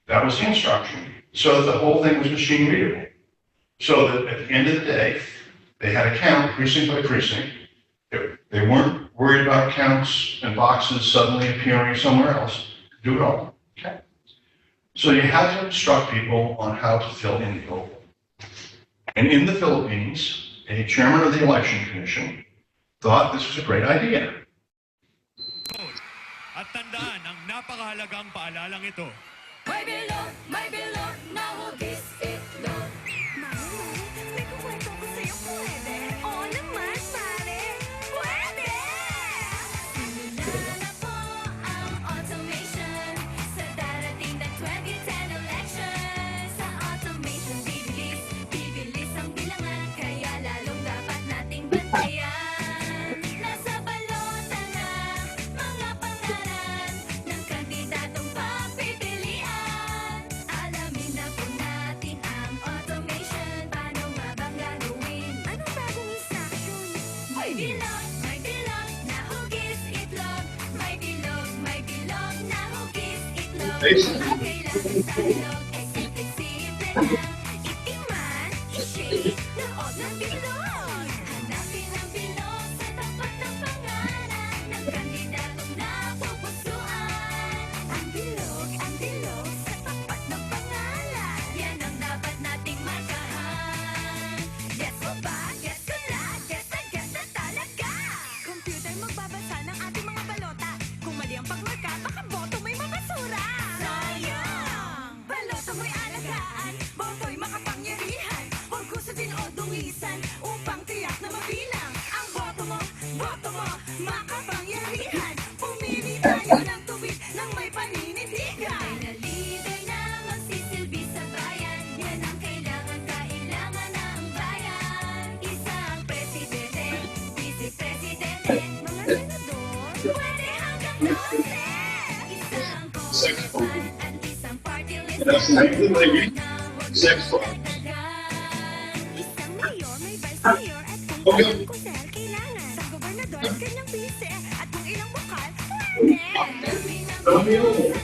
That was the instruction. So that the whole thing was machine readable. So that at the end of the day, they had a count precinct by precinct. They weren't worried about counts and boxes suddenly appearing somewhere else. Do it all. Okay. So you had to instruct people on how to fill in the oval. And in the Philippines, a chairman of the election commission thought this was a great idea. At tandaan ang napakahalagang paalalang ito. May bilog na hugis itlog. Mami, may kukwento ko sa'yo, pwede? Oo naman, pare. Pwede! Computer magbabasa ng ating mga balota. Kung mali ang pagmarka, baka boto may mabasura. Sayang! Balota mo'y alagaan, boto'y makapangyarihan. Huwag kusudin o dungisan, upang tiyak na mabilang. Ang boto mo, makapangyarihan. Pumili tayo ng tuwid ng may paninindigan. May na leader na magsisilbi sa bayan. Yan ang kailangan ng bayan. Isang presidente, vice-presidente, mga senador, pwede hanggang 12. Isang congressman at isang party list. Isang mayor, may vice mayor, at kung ilang kuser kailangan. Sa gobernador, kanyang bise, at kung ilang bukal, pwede. Sa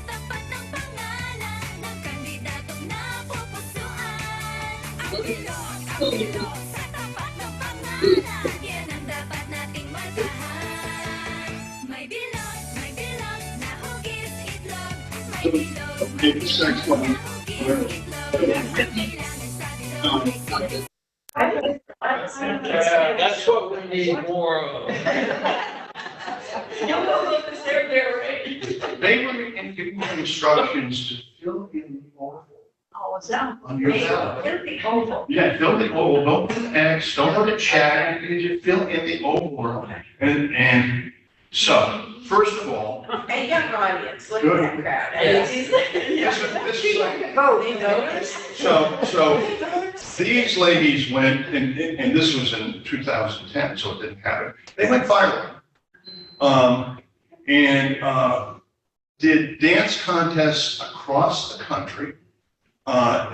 tapat ng pangalan ng kandidatong napupusuan. Ang bilog, sa tapat ng pangalan. Yan ang dapat nating markahan. May bilog, na hugis itlog. May bilog, na hugis itlog. Kailangan sa bilog. That's what we need more of. They were giving you instructions to fill in the oval Oh, is that? on your ballot. The oval. Yeah, fill the oval, don't put an X, don't put a check, you just fill in the oval. And so, first of all, A young audience, look Good. at that crowd. Yeah. This this is voting notice. so these ladies went, and this was in 2010, so it didn't happen. They went viral. Did dance contests across the country.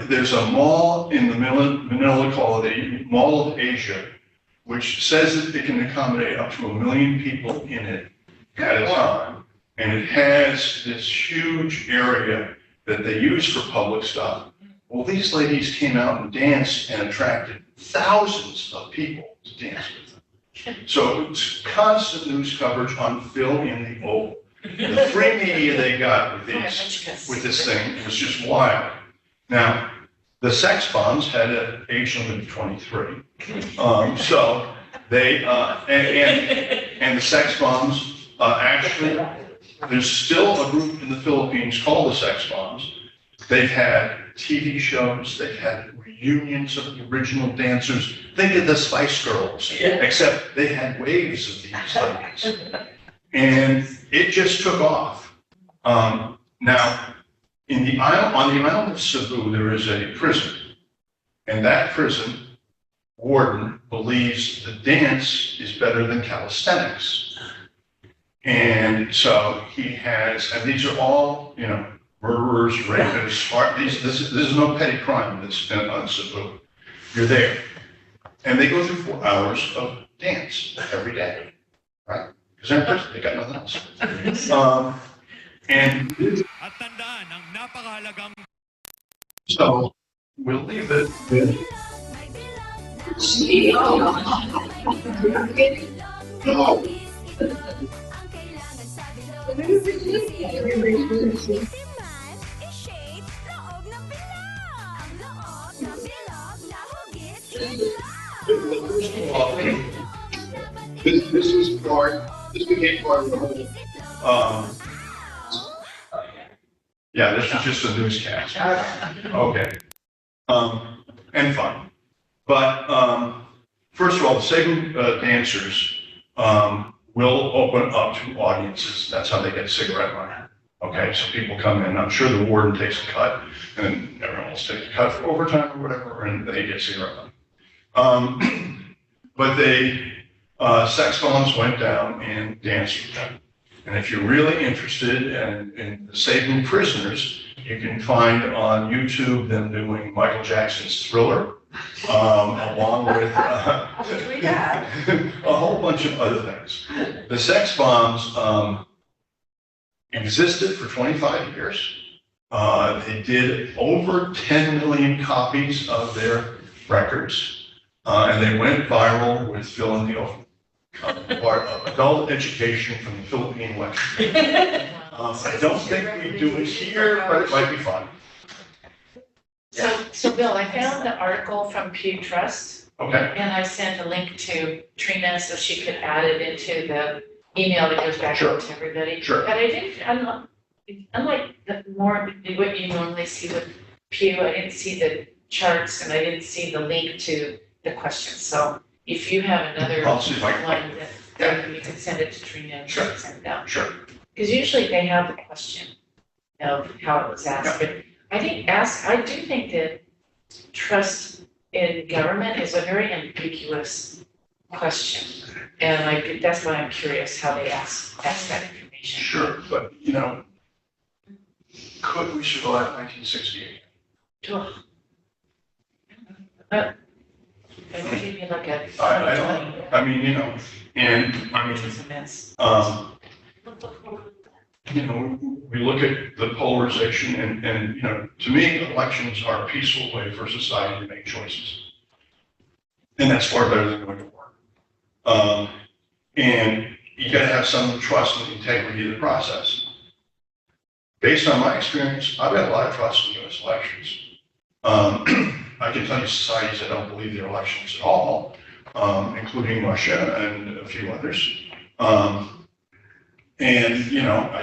There's a mall in the Manila called the Mall of Asia, which says that it can accommodate up to 1 million people in it at a time. And it has this huge area that they use for public stuff. Well, these ladies came out and danced and attracted thousands of people to dance with them. So it's constant news coverage on Phil in the Oval. The free media they got with this thing was just wild. Now, the sex bombs had an age limit of 23. So they, and the sex bombs, actually, there's still a group in the Philippines called the Sex Bombs. They've had TV shows, they've had reunions of the original dancers. Think of the Spice Girls, except they had waves of these ladies. And it just took off. Now, on the island of Cebu, there is a prison. And that prison warden believes the dance is better than calisthenics. And so he has, and these are all, murderers, rapists, this is no petty crime that's on Cebu. You're there. And they go through 4 hours of dance every day, right? Because they're in prison, they got nothing else. At tandaan ang napakahalagang So we'll leave it with. This became part of the whole. Yeah, this was just a newscast. Okay. And fun. But first of all, the Cebu dancers will open up to audiences. That's how they get cigarette money. Okay, so people come in. I'm sure the warden takes a cut, and everyone else takes a cut for overtime or whatever, and they get cigarette money. But sex bombs went down and danced with them. And if you're really interested in the Cebu prisoners, you can find on YouTube them doing Michael Jackson's Thriller, along with a whole bunch of other things. The sex bombs existed for 25 years. They did over 10 million copies of their records, and they went viral with Phil and the part of adult education from the Philippine election. I don't think we do it here, but it might be fun. So Bill, I found the article from Pew Trust, Okay, and I sent a link to Trina so she could add it into the email that goes back Sure. out to everybody. Sure. But I didn't, unlike the more, what you normally see with Pew, I didn't see the charts and I didn't see the link to the questions. So if you have another I'll see if I can. one that you can send it to Trina and Sure. send it down. Sure. Because usually they have the question of how it was asked, but I do think that trust in government is a very ambiguous question. And that's why I'm curious how they ask that information. Sure, but could we survive 1968? Maybe like a. I don't, I mean, and I mean, It's a mess. we look at the polarization and, to me, elections are a peaceful way for society to make choices. And that's far better than going to war. And you gotta have some trust in the integrity of the process. Based on my experience, I've got a lot of trust in US elections. I can tell you societies that don't believe their elections at all, including Russia and a few others. I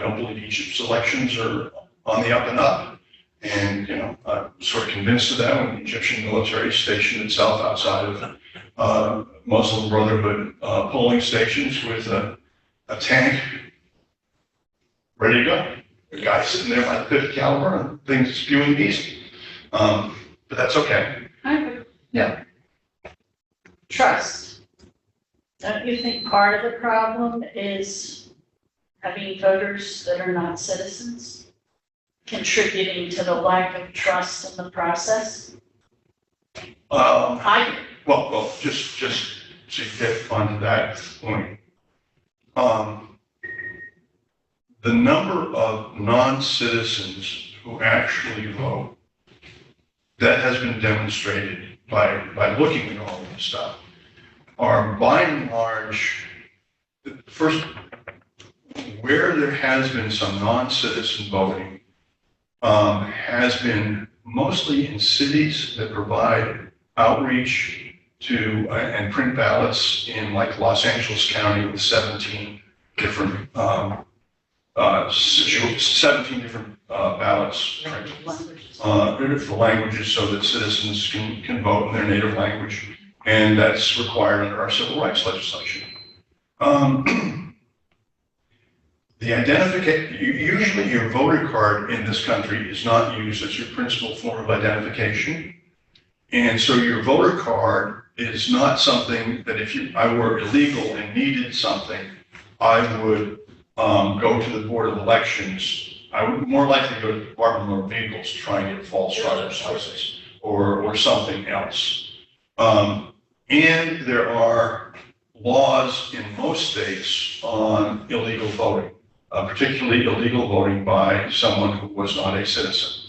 don't believe Egypt's elections are on the up and up. And, I'm sort of convinced of that when the Egyptian military stationed itself outside of Muslim Brotherhood polling stations with a tank ready to go. The guy sitting there by the 50 caliber and things spewing easy. But that's okay. Yeah. Trust. Don't you think part of the problem is having voters that are not citizens? Contributing to the lack of trust in the process? Well, just to get onto that point. The number of non-citizens who actually vote, that has been demonstrated by looking at all of this stuff, are by and large, first, where there has been some non-citizen voting, has been mostly in cities that provide outreach to and print ballots in like Los Angeles County with 17 different 17 different ballots for languages so that citizens can vote in their native language, and that's required under our civil rights legislation. The identification, usually your voter card in this country is not used as your principal form of identification. And so your voter card is not something that if I were illegal and needed something, I would go to the Board of Elections. I would more likely go to the Department of Motor Vehicles to try and get a false driver's license or something else. And there are laws in most states on illegal voting, particularly illegal voting by someone who was not a citizen.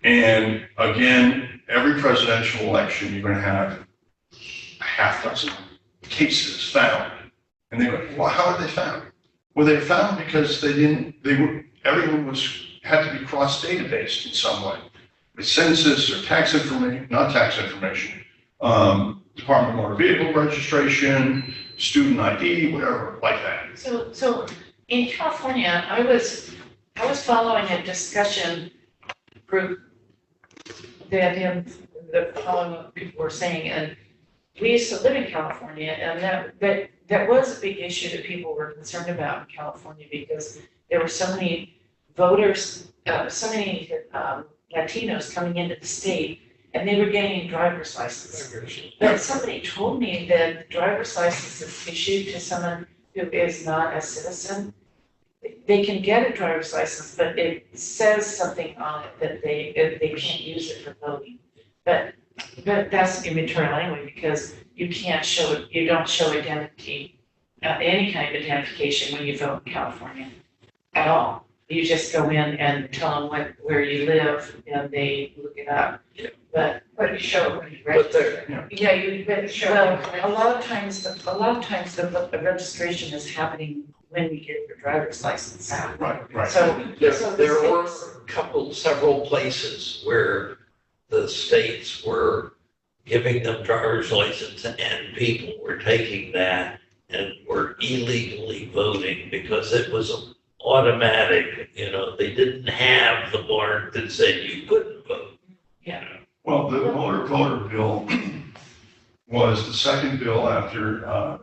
And again, every presidential election, you're going to have a half dozen cases found. And they go, well, how are they found? Well, they found because everyone had to be cross-databased in some way. With census or tax information, not tax information, Department of Motor Vehicle registration, student ID, whatever, like that. So in California, I was following a discussion group that following what people were saying, and we used to live in California, and that was a big issue that people were concerned about in California because there were so many voters, so many Latinos coming into the state, and they were getting a driver's license. But somebody told me that the driver's license is issued to someone who is not a citizen. They can get a driver's license, but it says something on it that they can't use it for voting. But that's immaterial anyway, because you don't show identity, any kind of identification when you vote in California at all. you just go in and tell them where you live and they look it up. Yeah. But But you show when you But register. there, yeah, you better show, Well, a lot of times the registration is happening when you get your driver's license out. Right. So there were several places where the states were giving them driver's license and people were taking that and were illegally voting because it was automatic, they didn't have the mark that said you couldn't vote. Yeah. Well, the motor voter bill was the second bill after, I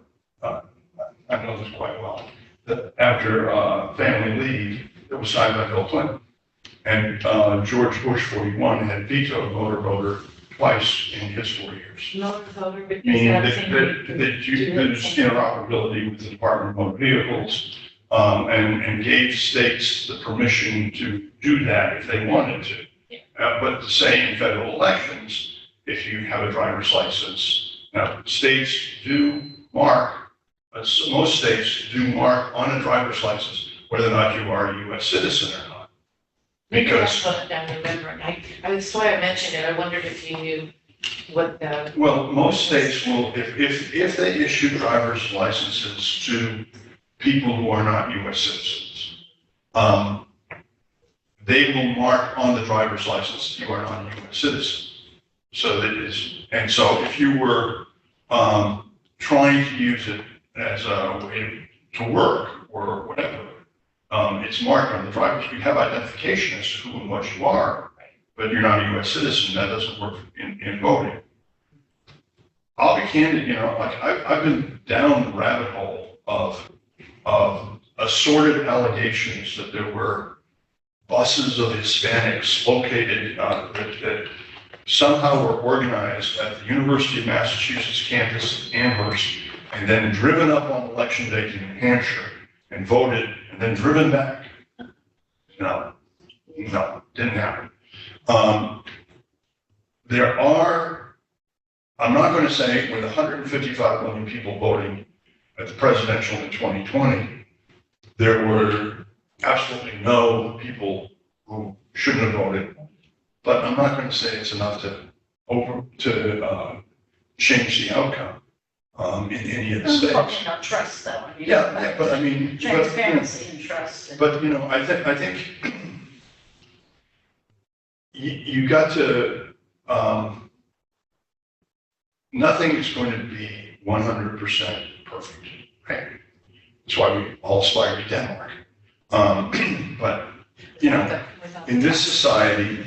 know this quite well, after family leave that was signed by Bill Clinton. And George Bush 41 had vetoed motor voter twice in his 4 years. Motor voter, but Meaning that that thing. there's interoperability with the Department of Motor Vehicles, and gave states the permission to do that if they wanted to. But to say in federal elections, if you have a driver's license, now states do mark, most states do mark on a driver's license whether or not you are a US citizen or not. Maybe Because, that's what I'm remembering. That's why I mentioned it. I wondered if you knew what the, well, most states will, if they issue driver's licenses to people who are not US citizens, they will mark on the driver's license that you are not a US citizen. So that is, and so if you were trying to use it as a way to work or whatever, it's marked on the driver's. You have identification as to who and what you are, but you're not a US citizen. That doesn't work in voting. I'll be candid, like I've been down the rabbit hole of assorted allegations that there were buses of Hispanics located that somehow were organized at the University of Massachusetts campus in Amherst and then driven up on election day to New Hampshire and voted and then driven back. No, didn't happen. There are, I'm not going to say with 155 million people voting at the presidential in 2020, there were absolutely no people who shouldn't have voted. But I'm not going to say it's enough to change the outcome in any of the states. Trust though. I mean, Yeah, but I mean, Transparency and trust. but I think you got to, nothing is going to be 100% perfect, right? That's why we all aspire to Denmark. But, in this society,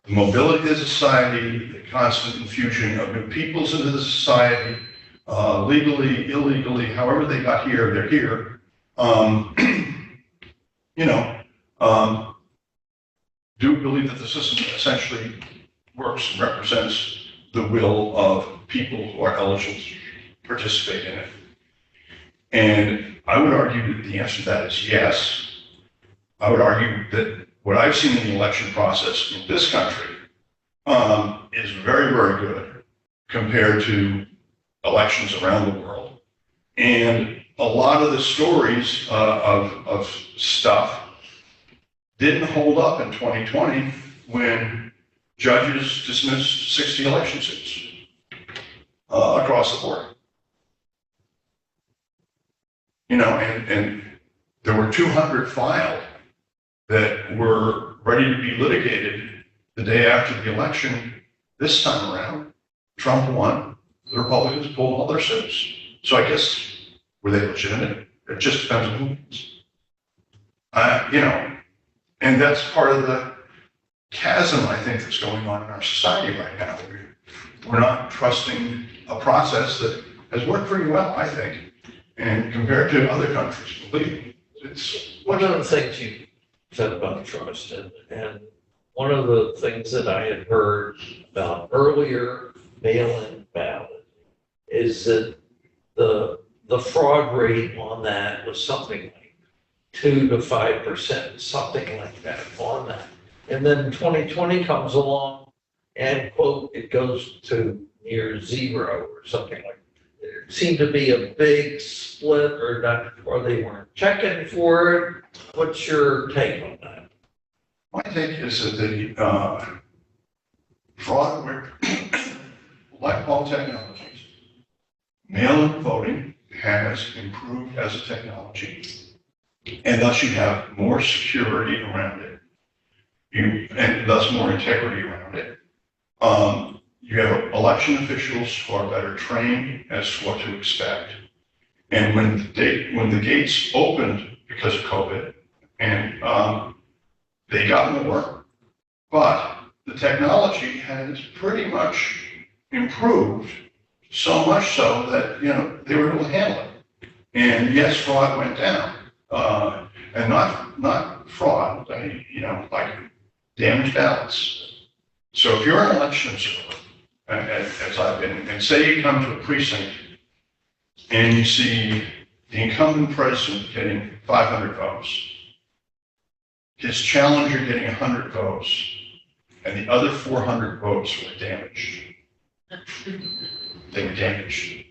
the mobility of the society, the constant infusion of new peoples into the society, legally, illegally, however they got here, they're here. Do believe that the system essentially works and represents the will of people who are eligible to participate in it. And I would argue that the answer to that is yes. I would argue that what I've seen in the election process in this country is very, very good compared to elections around the world. And a lot of the stories of stuff didn't hold up in 2020 when judges dismissed 60 election suits across the board. And there were 200 filed that were ready to be litigated the day after the election. This time around, Trump won. The Republicans pulled all their suits. So I guess, were they legitimate? It just depends on who wins. And that's part of the chasm, I think, that's going on in our society right now. We're not trusting a process that has worked pretty well, I think, and compared to other countries, believe me, it's one of the things you said about trust, and one of the things that I had heard about earlier mail-in ballot is that the fraud rate on that was something like 2 to 5%, something like that on that. And then 2020 comes along and quote, it goes to near zero or something like that. seemed to be a big split or not, or they weren't checking for it. What's your take on that? My take is that the fraud, like all technologies, mail-in voting has improved as a technology, and thus you have more security around it. And thus more integrity around it. You have election officials who are better trained as to what to expect. And when the gates opened because of COVID, and they got more, but the technology has pretty much improved, so much so that, they were able to handle it. And yes, fraud went down, and not fraud, like damaged ballots. So if you're an election observer, as I've been, and say you come to a precinct and you see the incumbent president getting 500 votes, his challenger getting 100 votes, and the other 400 votes were damaged. They were damaged.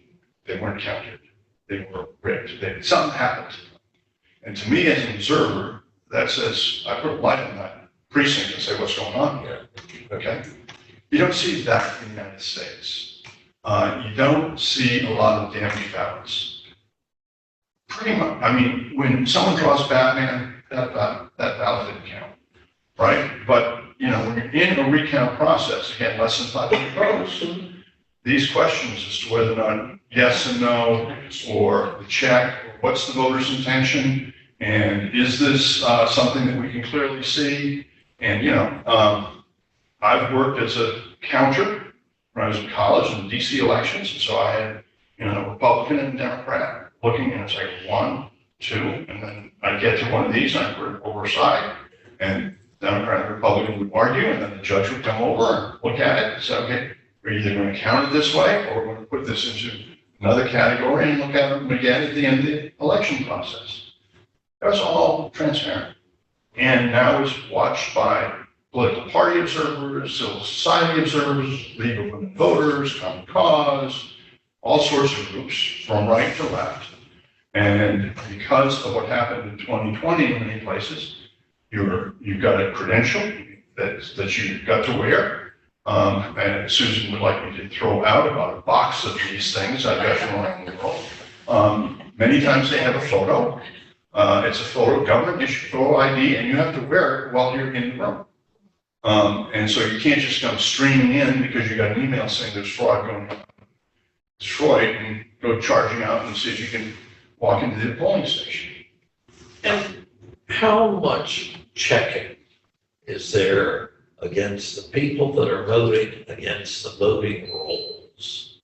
They weren't counted. They were rigged. Something happened. And to me, as an observer, that says, I put a light on that precinct and say, what's going on here? Okay? You don't see that in the United States. You don't see a lot of damaged ballots. Pretty much, when someone draws Batman, that ballot didn't count, right? But, when you're in a recount process, again, less than 500 votes, these questions as to whether or not yes and no, or the check, or what's the voter's intention, and is this something that we can clearly see? And, I've worked as a counter when I was in college in the DC elections, and so I had, a Republican and a Democrat looking, and it's like 1, 2, and then I'd get to one of these, and I'd put it overside, and Democrat and Republican would argue, and then the judge would come over and look at it and say, okay, we're either going to count it this way, or we're going to put this into another category and look at them again at the end of the election process. That was all transparent. And now it's watched by political party observers, civil society observers, League of Women Voters, Common Cause, all sorts of groups from right to left. And because of what happened in 2020 in many places, you've got a credential that you've got to wear. And Susan would like me to throw out about a box of these things I've got from around the world. Many times they have a photo. It's a photo, government issued photo ID, and you have to wear it while you're in the room. And so you can't just come streaming in because you got an email saying there's fraud going on in Detroit and go charging out and see if you can walk into the polling station. And how much checking is there against the people that are voting against the voting rolls?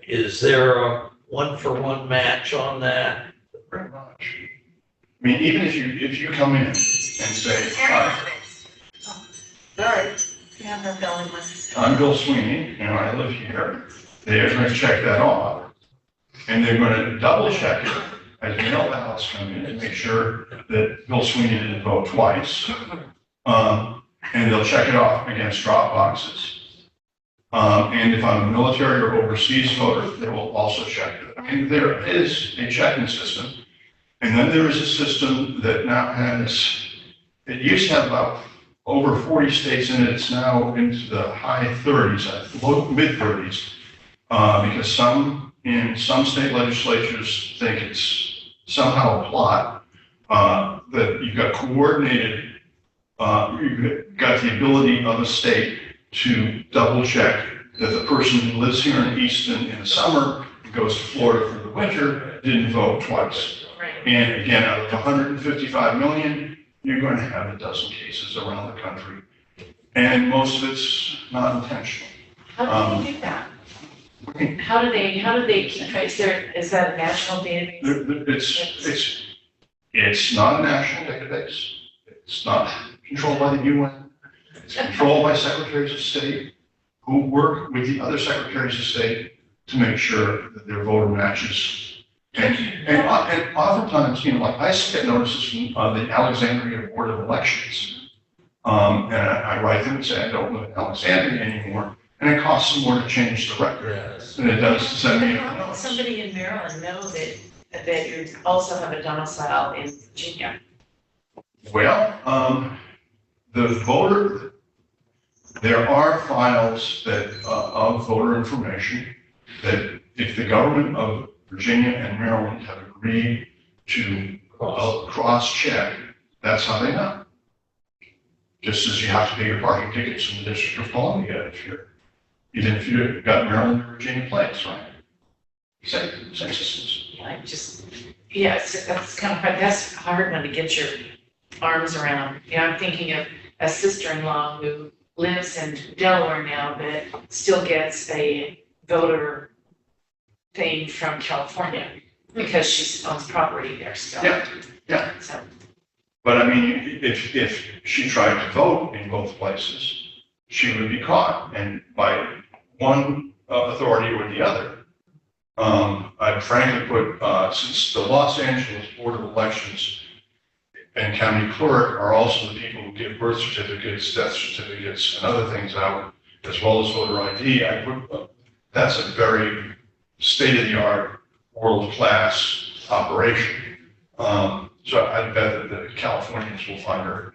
Is there a one-for-one match on that? Very much. Even if you come in and say, hi, Sorry, yeah, no billing was. I'm Bill Sweeney, I live here. They're going to check that off, and they're going to double check it as mail ballots come in and make sure that Bill Sweeney didn't vote twice. And they'll check it off against drop boxes. And if I'm a military or overseas voter, they will also check it. There is a checking system. And then there is a system that now has, it used to have about over 40 states in it. It's now into the high 30s, low mid 30s, because some state legislatures think it's somehow a plot that you've got coordinated. You've got the ability of a state to double check that the person who lives here in Easton in the summer and goes to Florida for the winter didn't vote twice. And again, out of 155 million, you're going to have a dozen cases around the country. And most of it's not intentional. How do they do that? How do they keep trace there? Is that a national database? It's not a national database. It's not controlled by the UN. It's controlled by secretaries of state who work with the other secretaries of state to make sure that their voter matches. And oftentimes, like I get notices from the Alexandria Board of Elections. And I write them and say, I don't live in Alexandria anymore. And it costs them more to change the record Yes. than it does to send me How a does somebody in Maryland know that you also have a domicile in Virginia? Well, there are files that, of voter information that if the government of Virginia and Maryland have agreed to cross-check, that's how they know. Just as you have to pay your parking tickets in the District of Columbia even if you've got Maryland or Virginia plates, right? Same systems. That's kind of hard, that's a hard one to get your arms around. I'm thinking of a sister-in-law who lives in Delaware now, but still gets a voter thing from California because she owns property there still. Yeah. So, But I mean, if she tried to vote in both places, she would be caught, and by one authority or the other. I'd frankly put, since the Los Angeles Board of Elections and county clerk are also the people who give birth certificates, death certificates, and other things out, as well as voter ID, I put, that's a very state-of-the-art, world-class operation. So I bet that the Californians will find her.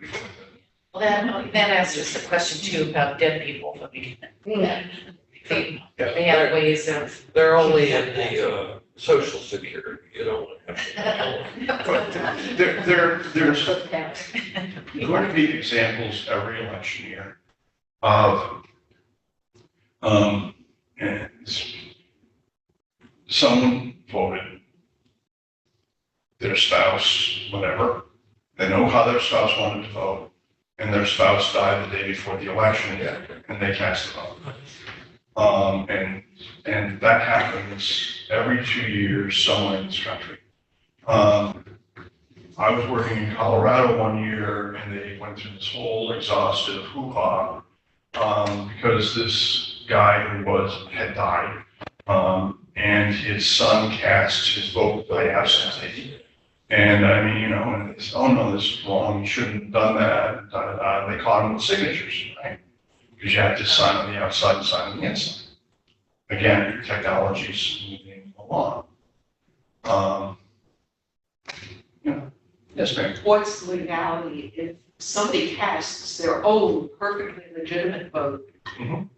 well, that answers the question too about dead people voting. They have ways of. They're only in the social security, you don't have But there's going to be examples every election year of and someone voted, their spouse, whatever, they know how their spouse wanted to vote, and their spouse died the day before the election, and they cast a vote. And that happens every 2 years somewhere in this country. I was working in Colorado one year, and they went through this whole exhaustive hoo-ha because this guy who had died, and his son cast his vote by absentee. And I mean, and they said, oh no, this is wrong, you shouldn't have done that, and they caught him with signatures, right? Because you have to sign on the outside and sign on the inside. Again, technology's moving along. Yes, ma'am. What's the legality if somebody casts their own perfectly legitimate vote Mhm.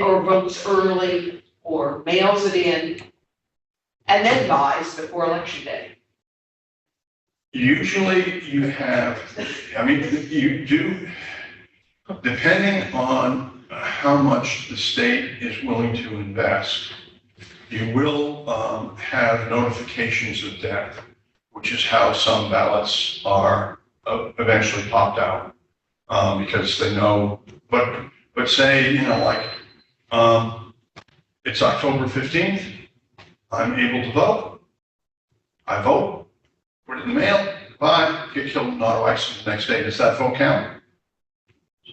or votes early or mails it in and then dies before election day? Usually you have, you do, depending on how much the state is willing to invest, you will have notifications of death, which is how some ballots are eventually popped out, because they know, but say, it's October 15th, I'm able to vote, I vote, put it in the mail, bye, get killed in an auto accident the next day, does that vote count?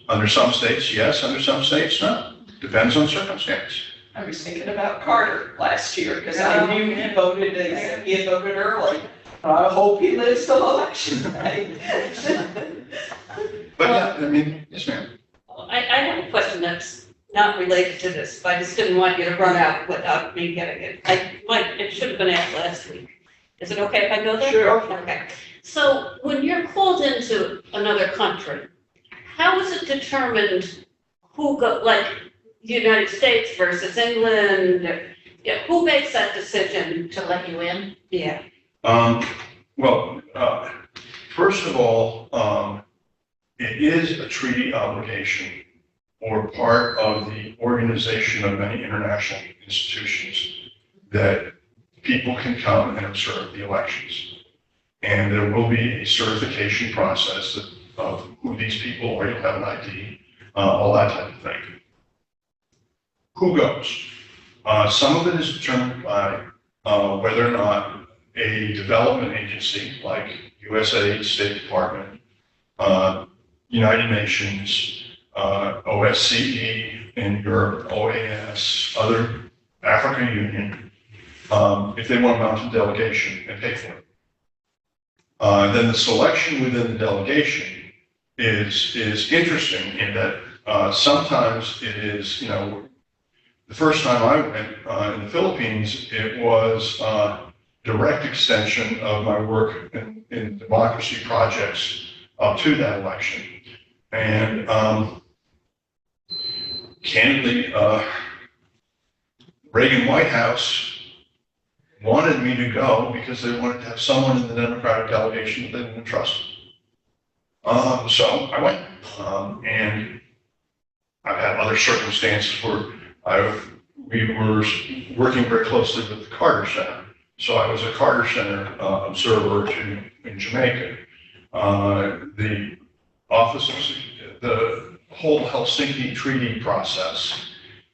Under some states, yes, under some states, no, depends on circumstance. I was thinking about Carter last year because I knew he voted, they said he had voted early. I hope he lives till election day. But yeah, yes, ma'am. I have a question that's not related to this, but I just didn't want you to run out without me getting it. It should have been asked last week. Is it okay if I go there? Sure. Okay. So when you're called into another country, how is it determined who like the United States versus England? Yeah, who makes that decision? To let you in? Yeah. Well, first of all, it is a treaty obligation or part of the organization of many international institutions that people can come and observe the elections. And there will be a certification process of who these people are, you'll have an ID, all that type of thing. Who goes? Some of it is determined by whether or not a development agency like USAID, State Department, United Nations, OSCE in Europe, OAS, other African Union, if they want to mount a delegation and pay for it. Then the selection within the delegation is interesting in that sometimes it is, the first time I went in the Philippines, it was direct extension of my work in democracy projects up to that election. And candidly, Reagan White House wanted me to go because they wanted to have someone in the Democratic delegation that they didn't trust. So I went, and I've had other circumstances where we were working very closely with the Carter Center. So I was a Carter Center observer in Jamaica. The office of the whole Helsinki Treaty process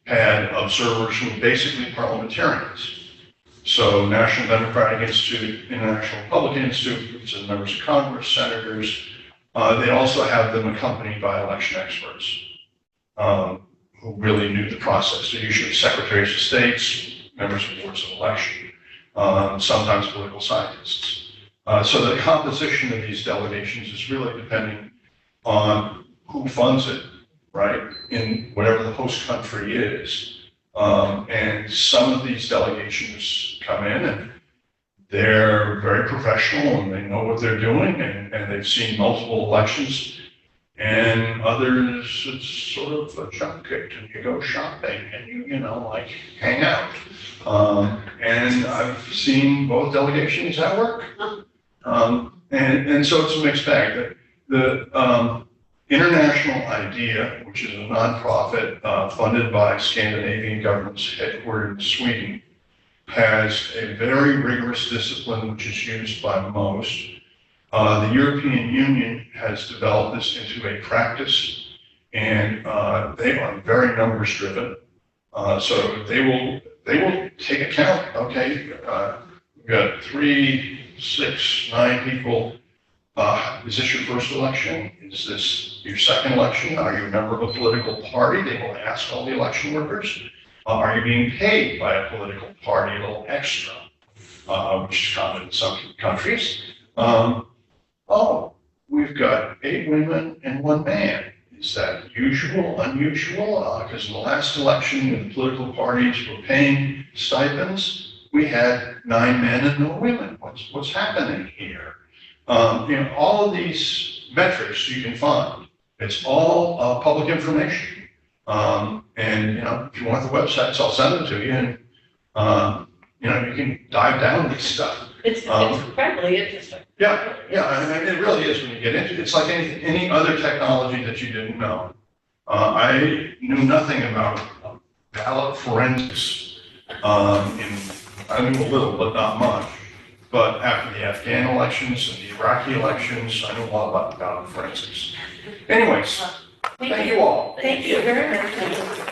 had observers who were basically parliamentarians. So National Democratic Institute, International Republican Institute, which is members of Congress, senators. They also have them accompanied by election experts who really knew the process. They're usually secretaries of states, members of boards of election, sometimes political scientists. So the composition of these delegations is really depending on who funds it, right, in whatever the host country is. And some of these delegations come in and they're very professional and they know what they're doing and they've seen multiple elections. And others, it's sort of a junket and you go shopping and you know, like hang out. And I've seen both delegations at work. And so it's a mixed bag. The International IDEA, which is a nonprofit funded by Scandinavian governments headquartered in Sweden, has a very rigorous discipline which is used by most. The European Union has developed this into a practice, and they are very numbers driven. So they will take account. Okay, we've got 3, 6, 9 people. Is this your first election? Is this your second election? Are you a member of a political party? They will ask all the election workers. Are you being paid by a political party a little extra, which is common in some countries? Oh, we've got 8 women and 1 man. Is that usual, unusual? Because in the last election, when the political parties were paying stipends, we had 9 men and no women. What's happening here? All of these metrics you can find. It's all public information. And if you want the websites, I'll send them to you. And you can dive down this stuff. It's incredibly interesting. Yeah, and it really is when you get into it. It's like any other technology that you didn't know. I knew nothing about ballot forensics. I knew a little, but not much. But after the Afghan elections and the Iraqi elections, I knew a lot about ballot forensics. Anyways, thank you all. Thank you very much.